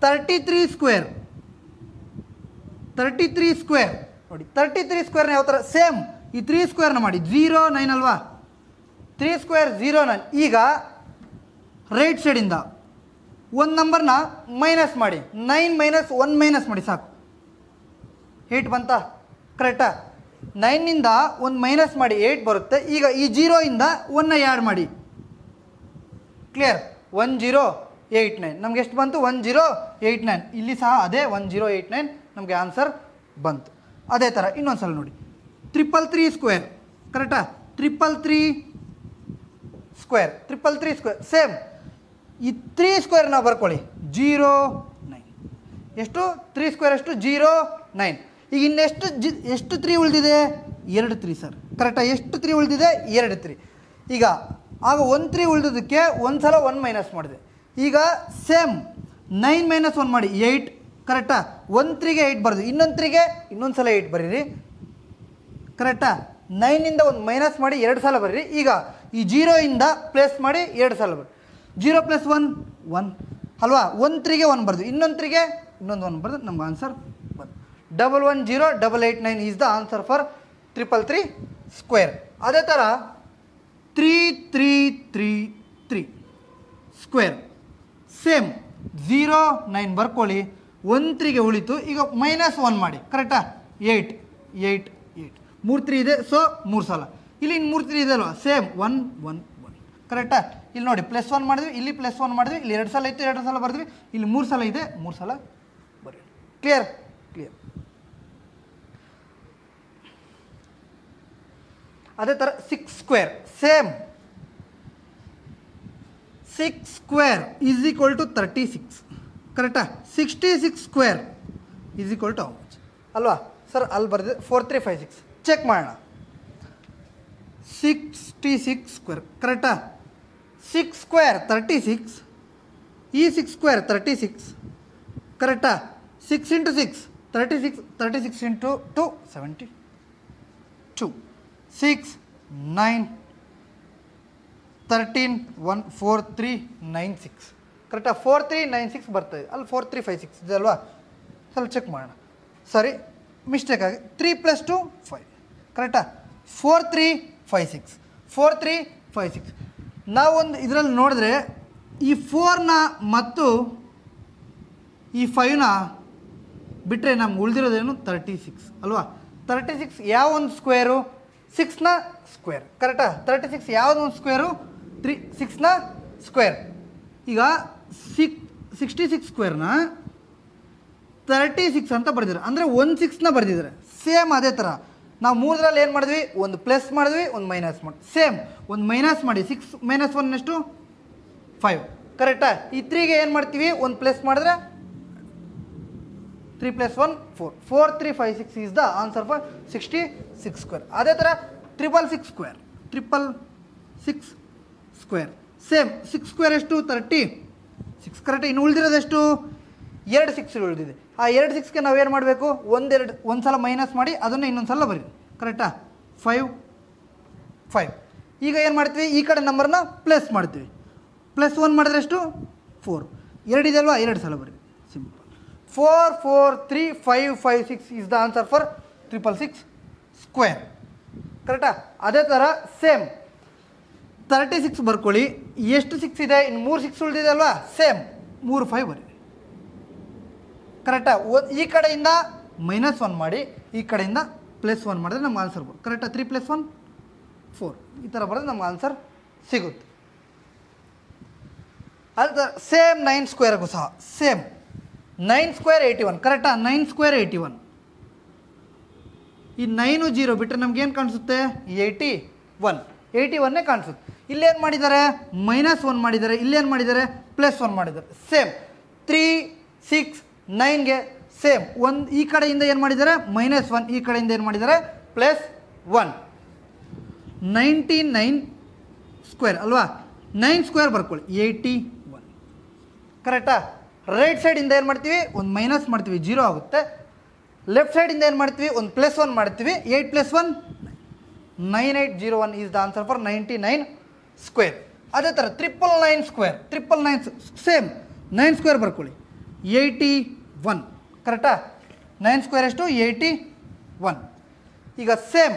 33 ಸ್ಕ್ವೇರ್ ನೋಡಿ. 33 ಸ್ಕ್ವೇರ್ನ ಯಾವ ಥರ? ಸೇಮ್ ಈ 3 ಸ್ಕ್ವೇರ್ನ ಮಾಡಿ. 09 ಅಲ್ವಾ? 3 ಸ್ಕ್ವೇರ್ 09. ಈಗ ರೈಟ್ ಸೈಡಿಂದ ಒಂದು ನಂಬರ್ನ ಮೈನಸ್ ಮಾಡಿ. 9 - 1 ಮೈನಸ್ ಮಾಡಿ ಸಾಕು. 8 ಬಂತಾ ಕರೆಕ್ಟಾ. 9ನಿಂದ 1 ಮೈನಸ್ ಮಾಡಿ 8 ಬರುತ್ತೆ. ಈಗ ಈ 0ಇಂದ 1ನ ಆ್ಯಡ್ ಮಾಡಿ. ಕ್ಲಿಯರ್? 1089 ನಮ್ಗೆ ಎಷ್ಟು ಬಂತು? 1089. ಇಲ್ಲಿ ಸಹ ಅದೇ 1089 ನಮಗೆ ಆನ್ಸರ್ ಬಂತು. ಅದೇ ಥರ ಇನ್ನೊಂದು ಸಲ ನೋಡಿ. 333 ಸ್ಕ್ವೇರ್ ಕರೆಕ್ಟಾ. 333 ಸ್ಕ್ವೇರ್ ಸೇಮ್ ಈ 3 ಸ್ಕ್ವೇರ್ ನಾವು ಬರ್ಕೊಳ್ಳಿ. 09 ಎಷ್ಟು 3 ಸ್ಕ್ವೇರ್ ಎಷ್ಟು 0 9. ಈಗ ಇನ್ನೆಷ್ಟು ಎಷ್ಟು 3 ಉಳಿದಿದೆ 2 3 ಸರ್ ಕರೆಕ್ಟಾ. ಎಷ್ಟು 3 ಉಳಿದಿದೆ 2 3. ಈಗ ಆಗ 1 3 ಉಳಿದೋದಕ್ಕೆ ಒಂದು ಸಲ 1 ಮೈನಸ್ ಮಾಡಿದೆ. ಈಗ ಸೇಮ್ 9 ಮೈನಸ್ 1 ಮಾಡಿ 8 ಕರೆಕ್ಟಾ. 1 3ಗೆ 8 ಬರೋದು, ಇನ್ನೊಂದು 3ಗೆ ಇನ್ನೊಂದು ಸಲ 8 ಬರೀರಿ ಕರೆಕ್ಟಾ. 9ಇಂದ 1 ಮೈನಸ್ ಮಾಡಿ 2 ಸಲ ಬರೀರಿ. ಈಗ ಈ 0ಇಂದ ಪ್ಲಸ್ ಮಾಡಿ 2 ಸಲ ಬರ್ರಿ. 0 + 1 1 ಅಲ್ವಾ. 1 3ಗೆ 1 ಬರೋದು, ಇನ್ನೊಂದು 3ಗೆ ಇನ್ನೊಂದು 1 ಬರೋದು. ನಮ್ಗೆ ಆನ್ಸರ್ ಬಂದು 110 889 is the answer for 333 square. ಅದೇ ಥರ 3333 ಸ್ಕ್ವೇರ್ ಸೇಮ್ 0 9 ಬರ್ಕೊಳ್ಳಿ. 1 3ಗೆ ಉಳಿತು. ಈಗ -1 ಮಾಡಿ ಕರೆಕ್ಟಾ. 8 8 8 3 3 ಇದೆ, ಸೊ 3 ಸಲ. ಇಲ್ಲಿ ಇನ್ನು 3 3 ಇದೆ ಅಲ್ವಾ, ಸೇಮ್ 1 1 1 ಕರೆಕ್ಟಾ. ಇಲ್ಲಿ ನೋಡಿ +1 ಮಾಡಿದ್ವಿ, ಇಲ್ಲಿ +1 ಮಾಡಿದ್ವಿ, ಇಲ್ಲಿ 2 ಸಲ ಇತ್ತು 2 ಸಲ ಬರೆದ್ವಿ, ಇಲ್ಲಿ 3 ಸಲ ಇದೆ 3 ಸಲ ಬರೀ. Clear clear. ಅದೇ ಥರ 6 square same 6 square is equal to 36 ಕರೆಕ್ಟಾ. 66 square is equal to how much ಅಲ್ವಾ ಸರ್. ಅಲ್ಲಿ ಬರೆದಿದೆ 4356. ಚೆಕ್ ಮಾಡೋಣ. 66 ಸ್ಕ್ವೇರ್ ಕರೆಕ್ಟಾ. 6 ಸ್ಕ್ವೇರ್ 36, ಈ 6 ಸ್ಕ್ವೇರ್ 36 ಕರೆಕ್ಟಾ. 6 ಇಂಟು 6 36, 36 ಇಂಟು 2 72, 6 9 13 1 4 3 9 6 ಕರೆಕ್ಟಾ. 4396 ಬರ್ತದೆ, ಅಲ್ಲಿ 4356 ಇದೆ ಅಲ್ವಾ. ಸ್ವಲ್ಪ ಚೆಕ್ ಮಾಡೋಣ. ಸಾರಿ ಮಿಸ್ಟೇಕ್ ಆಗಿ 3 + 2 5 ಕರೆಕ್ಟಾ. 4356 4356. ನಾವೊಂದು ಇದರಲ್ಲಿ ನೋಡಿದ್ರೆ ಈ 4ನ ಮತ್ತು ಈ 5ನ ಬಿಟ್ಟರೆ ನಮ್ಗೆ ಉಳಿದಿರೋದೇನು 36 ಅಲ್ವಾ. 36 ಯಾವ ಒಂದು ಸ್ಕ್ವೇರು 6ನ ಸ್ಕ್ವೇರ್ ಕರೆಕ್ಟಾ. 36 ಯಾವುದೋ ಒಂದು ಸ್ಕ್ವೇರು 6ನ ಸ್ಕ್ವೇರ್. ಈಗ 66 ಸ್ಕ್ವೇರ್ನ 36 ಅಂತ ಬರೆದಿದ್ದಾರೆ, ಅಂದರೆ 1 6ನ ಬರೆದಿದ್ದಾರೆ. ಸೇಮ್ ಅದೇ ಥರ ನಾವು 3ರಲ್ಲಿ ಏನು ಮಾಡಿದ್ವಿ, ಒಂದು ಪ್ಲಸ್ ಮಾಡಿದ್ವಿ, ಒಂದು ಮೈನಸ್ ಮಾಡಿ. ಸೇಮ್ ಒಂದು ಮೈನಸ್ ಮಾಡಿ 6 - 1 ಎಷ್ಟು 5 ಕರೆಕ್ಟಾ. ಈ 3ಗೆ ಏನು ಮಾಡ್ತೀವಿ, ಒಂದು ಪ್ಲಸ್ ಮಾಡಿದ್ರೆ 3 + 1 4 4356 is the answer for 66 square. ಅದೇ ಥರ 666 ಸ್ಕ್ವೇರ್ 666 ಸ್ಕ್ವೇರ್ ಸೇಮ್ 6 ಸ್ಕ್ವೇರ್ ಎಷ್ಟು 36 ಕರೆಕ್ಟ್. ಇನ್ನು ಉಳಿದಿರೋದೆಷ್ಟು 2 6 ಉಳಿದಿದೆ. ಆ 2 6ಗೆ ನಾವೇನು ಮಾಡಬೇಕು, ಒಂದು ಸಲ ಮೈನಸ್ ಮಾಡಿ ಅದನ್ನು ಇನ್ನೊಂದು ಸಲ ಬರೀ ಕರೆಕ್ಟಾ. 5 5. ಈಗ ಏನು ಮಾಡ್ತೀವಿ, ಈ ಕಡೆ ನಂಬರ್ನ ಪ್ಲಸ್ ಮಾಡ್ತೀವಿ. +1 ಮಾಡಿದ್ರೆ ಎಷ್ಟು 4, 2 ಇದೆ ಅಲ್ವಾ, 2 ಸಲ ಬರೀ simple. 4 4 3 5 5 6 is the answer for 666 square ಕರೆಕ್ಟಾ. ಅದೇ ಥರ ಸೇಮ್ 36 ಬರ್ಕೊಳ್ಳಿ. ಎಷ್ಟು 6 ಇದೆ, ಇನ್ನು 3 6 ಉಳಿದಿದೆ ಅಲ್ವಾ, ಸೇಮ್ 3 5 ಬರೀ ಕರೆಕ್ಟಾ. ಈ ಕಡೆಯಿಂದ -1 ಮಾಡಿ, ಈ ಕಡೆಯಿಂದ +1 ಮಾಡಿದ್ರೆ ನಮ್ಗೆ ಆನ್ಸರ್ ಬರುತ್ತೆ ಕರೆಕ್ಟಾ. 3 + 1 4 ಈ ಥರ ಬರೋದು ನಮ್ಗೆ ಆನ್ಸರ್ ಸಿಗುತ್ತೆ. ಅದು ಸೇಮ್ 9 ಸ್ಕ್ವೇರ್ಗೂ ಸಹ ಸೇಮ್ 9 ಸ್ಕ್ವೇರ್ 81 ಕರೆಕ್ಟಾ. 9 ಸ್ಕ್ವೇರ್ 81. ಈ 9 0 ಬಿಟ್ಟರೆ ನಮ್ಗೇನು ಕಾಣಿಸುತ್ತೆ 81 81 ಕಾಣಿಸುತ್ತೆ. ಇಲ್ಲೇನು ಮಾಡಿದ್ದಾರೆ -1 ಮಾಡಿದ್ದಾರೆ, ಇಲ್ಲೇನು ಮಾಡಿದ್ದಾರೆ +1 ಮಾಡಿದ್ದಾರೆ. ಸೇಮ್ 3 6 9ಗೆ ಸೇಮ್ ಒಂದು ಈ ಕಡೆಯಿಂದ ಏನು ಮಾಡಿದ್ದಾರೆ -1, ಈ ಕಡೆಯಿಂದ ಏನು ಮಾಡಿದ್ದಾರೆ +1. 99 ಸ್ಕ್ವೇರ್ ಅಲ್ವಾ. 9 ಸ್ಕ್ವೇರ್ ಬರ್ಕೊಳ್ಳಿ 81 ಕರೆಕ್ಟಾ. ರೈಟ್ ಸೈಡಿಂದ ಏನು ಮಾಡ್ತೀವಿ, ಒಂದು ಮೈನಸ್ ಮಾಡ್ತೀವಿ 0 ಆಗುತ್ತೆ. ಲೆಫ್ಟ್ ಸೈಡಿಂದ ಏನು ಮಾಡ್ತೀವಿ, ಒಂದು +1 ಮಾಡ್ತೀವಿ. 8 + 1 9801 is the answer for 99 square. ಅದೇ ಥರ 999 ಸ್ಕ್ವೇರ್ 999 ಸೇಮ್ 9 ಸ್ಕ್ವೇರ್ ಬರ್ಕೊಳ್ಳಿ 81 ಕರೆಕ್ಟಾ. 9 ಸ್ಕ್ವೇರ್ ಎಷ್ಟು 81. ಈಗ ಸೇಮ್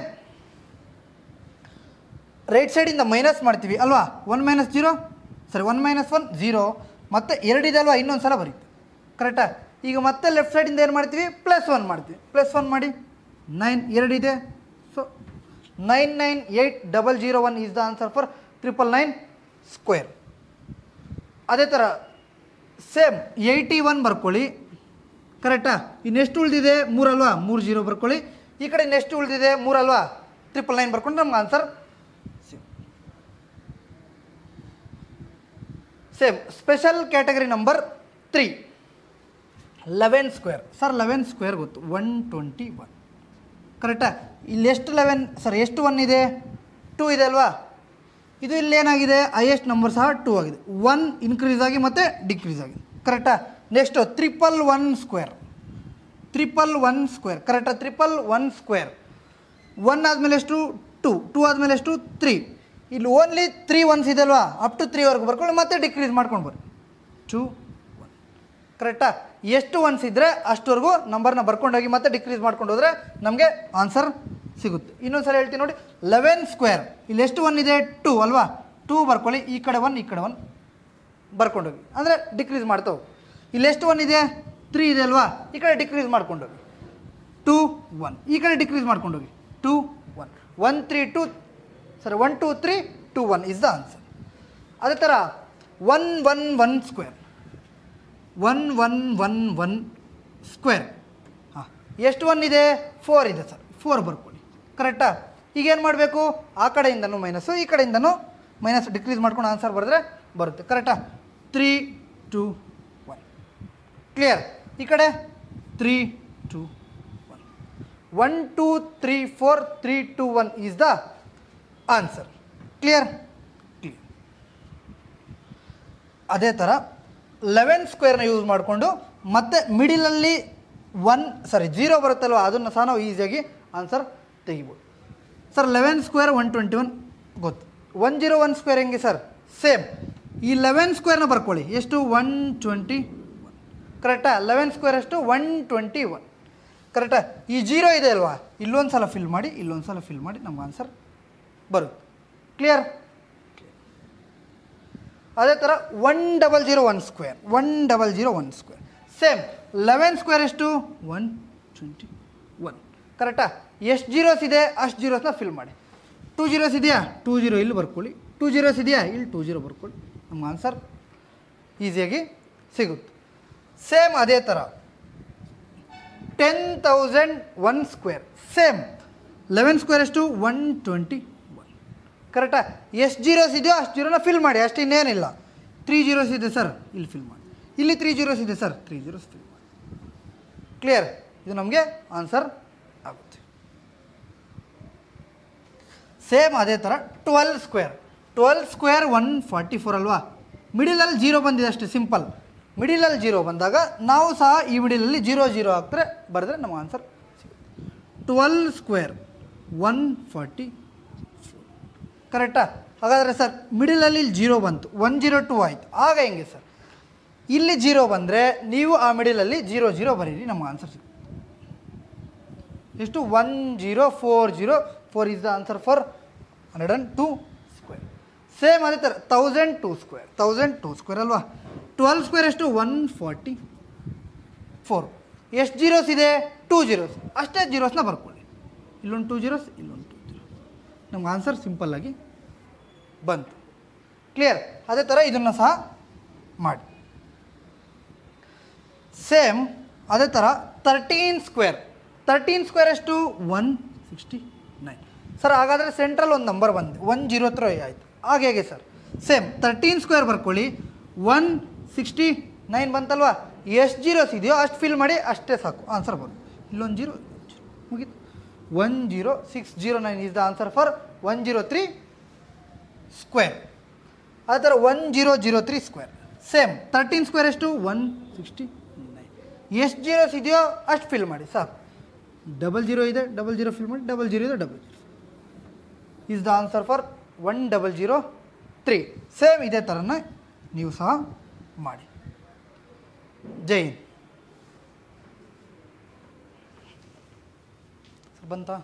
ರೈಟ್ ಸೈಡಿಂದ ಮೈನಸ್ ಮಾಡ್ತೀವಿ ಅಲ್ವಾ. 1 - 0 ಸರಿ 1 - 1 0 ಮತ್ತು 2 ಇದೆ ಅಲ್ವಾ, ಇನ್ನೊಂದು ಸಲ ಬರೀತೀವಿ ಕರೆಕ್ಟಾ. ಈಗ ಮತ್ತೆ ಲೆಫ್ಟ್ ಸೈಡಿಂದ ಏನು ಮಾಡ್ತೀವಿ +1 ಮಾಡ್ತೀವಿ. +1 ಮಾಡಿ 9 2 ಇದೆ, so 998001 is the answer for 999 square. ಅದೇ ಥರ ಸೇಮ್ 81 ಬರ್ಕೊಳ್ಳಿ ಕರೆಕ್ಟಾ. ಇನ್ನೆಷ್ಟು ಉಳಿದಿದೆ 3 ಅಲ್ವಾ, 3 0 ಬರ್ಕೊಳ್ಳಿ. ಈ ಕಡೆ ಇನ್ನೆಷ್ಟು ಉಳಿದಿದೆ 3 ಅಲ್ವಾ, 999 ಬರ್ಕೊಂಡು ನಮ್ಗೆ answer same. Special category number 3 11 square sir 11 square ಗೊತ್ತು 121 ಕರೆಕ್ಟಾ. ಇಲ್ಲಿ ಎಷ್ಟು 11 ಸರ್ ಎಷ್ಟು 1 ಇದೆ 2 ಇದೆ ಅಲ್ವಾ. ಇದು ಇಲ್ಲೇನಾಗಿದೆ ಹೈಯೆಸ್ಟ್ ನಂಬರ್ ಸಹ 2 ಆಗಿದೆ. 1 ಇನ್ಕ್ರೀಸ್ ಆಗಿ ಮತ್ತು ಡಿಕ್ರೀಸ್ ಆಗಿದೆ ಕರೆಕ್ಟಾ. ನೆಕ್ಸ್ಟು 111 ಸ್ಕ್ವೇರ್ 111 ಸ್ಕ್ವೇರ್ ಕರೆಕ್ಟಾ. 111 ಸ್ಕ್ವೇರ್ 1 ಆದಮೇಲೆ ಎಷ್ಟು 2 ಆದಮೇಲೆ ಎಷ್ಟು 3. ಇಲ್ಲಿ ಓನ್ಲಿ 3 ಒನ್ಸ್ ಇದೆ ಅಲ್ವಾ, ಅಪ್ ಟು 3ವರೆಗೂ ಬರ್ಕೊಂಡು ಮತ್ತೆ ಡಿಕ್ರೀಸ್ ಮಾಡ್ಕೊಂಡು ಬರ್ರಿ 2 1 ಕರೆಕ್ಟಾ. ಎಷ್ಟು ಒನ್ಸ್ ಇದ್ದರೆ ಅಷ್ಟವರೆಗೂ ನಂಬರ್ನ ಬರ್ಕೊಂಡೋಗಿ ಮತ್ತೆ ಡಿಕ್ರೀಸ್ ಮಾಡ್ಕೊಂಡು ಹೋದರೆ ನಮಗೆ ಆನ್ಸರ್ ಸಿಗುತ್ತೆ. ಇನ್ನೊಂದು ಸಲ ಹೇಳ್ತೀನಿ ನೋಡಿ. 11 ಸ್ಕ್ವೇರ್ ಇಲ್ಲಿ ಎಷ್ಟು 1 ಇದೆ 2 ಅಲ್ವಾ, 2 ಬರ್ಕೊಳ್ಳಿ. ಈ ಕಡೆ 1 ಈ ಕಡೆ 1 ಬರ್ಕೊಂಡೋಗಿ ಅಂದರೆ ಡಿಕ್ರೀಸ್ ಮಾಡ್ತಾವೆ. ಇಲ್ಲಿ ಎಷ್ಟು 1 ಇದೆ 3 ಇದೆ ಅಲ್ವಾ, ಈ ಕಡೆ ಡಿಕ್ರೀಸ್ ಮಾಡ್ಕೊಂಡೋಗಿ 2 1 ಈ ಕಡೆ ಡಿಕ್ರೀಸ್ ಮಾಡ್ಕೊಂಡೋಗಿ 2 1 1 3 2 ಸರಿ 1 2 3 2 1 ಇಸ್ ದ ಆನ್ಸರ್. ಅದೇ ಥರ 111 ಸ್ಕ್ವೇರ್ 1111 ಸ್ಕ್ವೇರ್ ಹಾಂ ಎಷ್ಟು 1 ಇದೆ 4 ಇದೆ ಸರ್ 4 ಬರ್ಕೊಳ್ಳಿ ಕರೆಕ್ಟಾ. ಈಗೇನು ಮಾಡಬೇಕು ಆ ಕಡೆಯಿಂದನೂ ಮೈನಸ್ಸು ಈ ಕಡೆಯಿಂದನೂ ಮೈನಸ್ ಡಿಕ್ರೀಸ್ ಮಾಡ್ಕೊಂಡು ಆನ್ಸರ್ ಬರೆದ್ರೆ ಬರುತ್ತೆ ಕರೆಕ್ಟಾ. 3 2 1 ಕ್ಲಿಯರ್. ಈ ಕಡೆ 3 2 1 1 2 3 4 3 2 1 ಈಸ್ ದ ಆನ್ಸರ್. ಕ್ಲಿಯರ್. ಅದೇ ಥರ 11 ಸ್ಕ್ವೇರ್ನ ಯೂಸ್ ಮಾಡಿಕೊಂಡು ಮತ್ತೆ ಮಿಡಿಲಲ್ಲಿ 0 ಬರುತ್ತಲ್ವ ಅದನ್ನು ಸಹ ನಾವು ಈಸಿಯಾಗಿ ಆನ್ಸರ್ ತೆಗಿಬೋದು ಸರ್. 11 ಸ್ಕ್ವೇರ್ 121 ಗೊತ್ತು. 101 ಸ್ಕ್ವೇರ್ ಹೆಂಗೆ ಸರ್ ಸೇಮ್ ಈ 11 ಸ್ಕ್ವೇರ್ನ ಬರ್ಕೊಳ್ಳಿ ಎಷ್ಟು 121 ಕರೆಕ್ಟಾ. 11 ಸ್ಕ್ವೇರ್ ಎಷ್ಟು 121 ಕರೆಕ್ಟಾ. ಈ 0 ಇದೆ ಅಲ್ವಾ ಇಲ್ಲೊಂದು ಸಲ ಫಿಲ್ ಮಾಡಿ ಇಲ್ಲೊಂದು ಸಲ ಫಿಲ್ ಮಾಡಿ ನಮ್ಗೆ ಆನ್ಸರ್ ಬರುತ್ತೆ. ಕ್ಲಿಯರ್. ಅದೇ ಥರ 1001 ಸ್ಕ್ವೇರ್ 1001 ಸ್ಕ್ವೇರ್ ಸೇಮ್ 11 ಸ್ಕ್ವೇರ್ ಎಷ್ಟು 121 ಕರೆಕ್ಟಾ. ಎಷ್ಟು ಜೀರೋಸ್ ಇದೆ ಅಷ್ಟು ಜೀರೋಸ್ನ ಫಿಲ್ ಮಾಡಿ. 2 ಜೀರೋಸ್ ಇದೆಯಾ 2 ಜೀರೋ ಇಲ್ಲಿ ಬರ್ಕೊಳ್ಳಿ. 2 ಜೀರೋಸ್ ಇದೆಯಾ ಇಲ್ಲಿ 2 ಜೀರೋ ಬರ್ಕೊಳ್ಳಿ. ನಮ್ಮ ಆನ್ಸರ್ ಈಸಿಯಾಗಿ ಸಿಗುತ್ತೆ. ಸೇಮ್ ಅದೇ ಥರ 10,001 ಸ್ಕ್ವೇರ್ ಸೇಮ್ 11 ಸ್ಕ್ವೇರ್ ಎಷ್ಟು 121 ಕರೆಕ್ಟಾ. ಎಷ್ಟು ಜೀರೋಸ್ ಇದೆಯೋ ಅಷ್ಟು ಜೀರೋನ ಫಿಲ್ ಮಾಡಿ ಅಷ್ಟು ಇನ್ನೇನಿಲ್ಲ. 3 ಜೀರೋಸ್ ಇದೆ ಸರ್ ಇಲ್ಲಿ ಫಿಲ್ ಮಾಡಿ. ಇಲ್ಲಿ 3 ಜೀರೋಸ್ ಇದೆ ಸರ್ 3 ಜೀರೋಸ್ ಫಿಲ್ ಮಾಡಿ. ಕ್ಲಿಯರ್. ಇದು ನಮಗೆ ಆನ್ಸರ್ ಆಗುತ್ತೆ. ಸೇಮ್ ಅದೇ ಥರ 12 ಸ್ಕ್ವೇರ್ 144 ಅಲ್ವಾ. ಮಿಡಿಲಲ್ಲಿ 0 ಬಂದಿದೆ ಅಷ್ಟೇ ಸಿಂಪಲ್. ಮಿಡಿಲಲ್ಲಿ 0 ಬಂದಾಗ ನಾವು ಸಹ ಈ ಮಿಡಿಲಲ್ಲಿ 0 0 ಹಾಕ್ತಾರೆ ಬರೆದ್ರೆ ನಮ್ಮ ಆನ್ಸರ್ ಸಿಗುತ್ತೆ. 12 ಸ್ಕ್ವೇರ್ 144 ಕರೆಕ್ಟಾ. ಹಾಗಾದರೆ ಸರ್ ಮಿಡಿಲಲ್ಲಿ ಇಲ್ಲಿ 0 ಬಂತು 102 ಆಯಿತು. ಆಗ ಹೆಂಗೆ ಸರ್ ಇಲ್ಲಿ 0 ಬಂದರೆ ನೀವು ಆ ಮಿಡಿಲಲ್ಲಿ 0 0 ಬರೀರಿ ನಮ್ಮ ಆನ್ಸರ್ ಸಿಗುತ್ತೆ. ಎಷ್ಟು 1040 is the answer for 102 square. Same ಅದೇ ಥರ 1002 ಸ್ಕ್ವೇರ್ ಅಲ್ವಾ. 12 ಸ್ಕ್ವೇರ್ ಎಷ್ಟು 144 ಎಷ್ಟು ಜೀರೋಸ್ ಇದೆ 2 ಜೀರೋಸ್ ಅಷ್ಟೇ ಜೀರೋಸ್ನ ಬರ್ಕೊಳ್ಳಿ. ಇಲ್ಲೊಂದು 2 ಜೀರೋಸ್ ಇಲ್ಲೊಂದು 2 ಜೀರೋಸ್ ನಮ್ಗೆ ಆನ್ಸರ್ ಸಿಂಪಲ್ಲಾಗಿ ಬಂತು. ಕ್ಲಿಯರ್. ಅದೇ ಥರ ಇದನ್ನು ಸಹ ಮಾಡಿ. ಸೇಮ್ ಅದೇ ಥರ 13 ಸ್ಕ್ವೇರ್ ಎಷ್ಟು 169 ಸರ್. ಹಾಗಾದರೆ ಸೆಂಟ್ರಲ್ ಒಂದು ನಂಬರ್ ಬಂದು 103 ಆಯಿತು. ಹಾಗೆ ಹೇಗೆ ಸರ್ ಸೇಮ್ 13 ಸ್ಕ್ವೇರ್ ಬರ್ಕೊಳ್ಳಿ 169 ಬಂತಲ್ವಾ. ಎಷ್ಟು ಜೀರೋಸ್ ಇದೆಯೋ ಅಷ್ಟು ಫಿಲ್ ಮಾಡಿ ಅಷ್ಟೇ ಸಾಕು ಆನ್ಸರ್ ಬರುತ್ತೆ. ಇಲ್ಲೊಂದು ಜೀರೋ ಮುಗೀತು. 10609 is the answer for 103 square. ಅದೇ ಥರ 1003 ಸ್ಕ್ವೇರ್ ಸೇಮ್ 13 ಸ್ಕ್ವೇರ್ ಎಷ್ಟು 169 ಎಷ್ಟು ಜೀರೋಸ್ ಇದೆಯೋ ಅಷ್ಟು ಫಿಲ್ ಮಾಡಿ ಸಾಕು. 00 ಇದೆ 00 ಫಿಲ್ ಮಾಡಿ 00 ಇದೆ 00 is the answer for 1003. Same ಇದೇ ಥರನೇ ನೀವು ಸಹ ಮಾಡಿ. ಜೈ ಹಿಂದ್. ಬಂತಾ.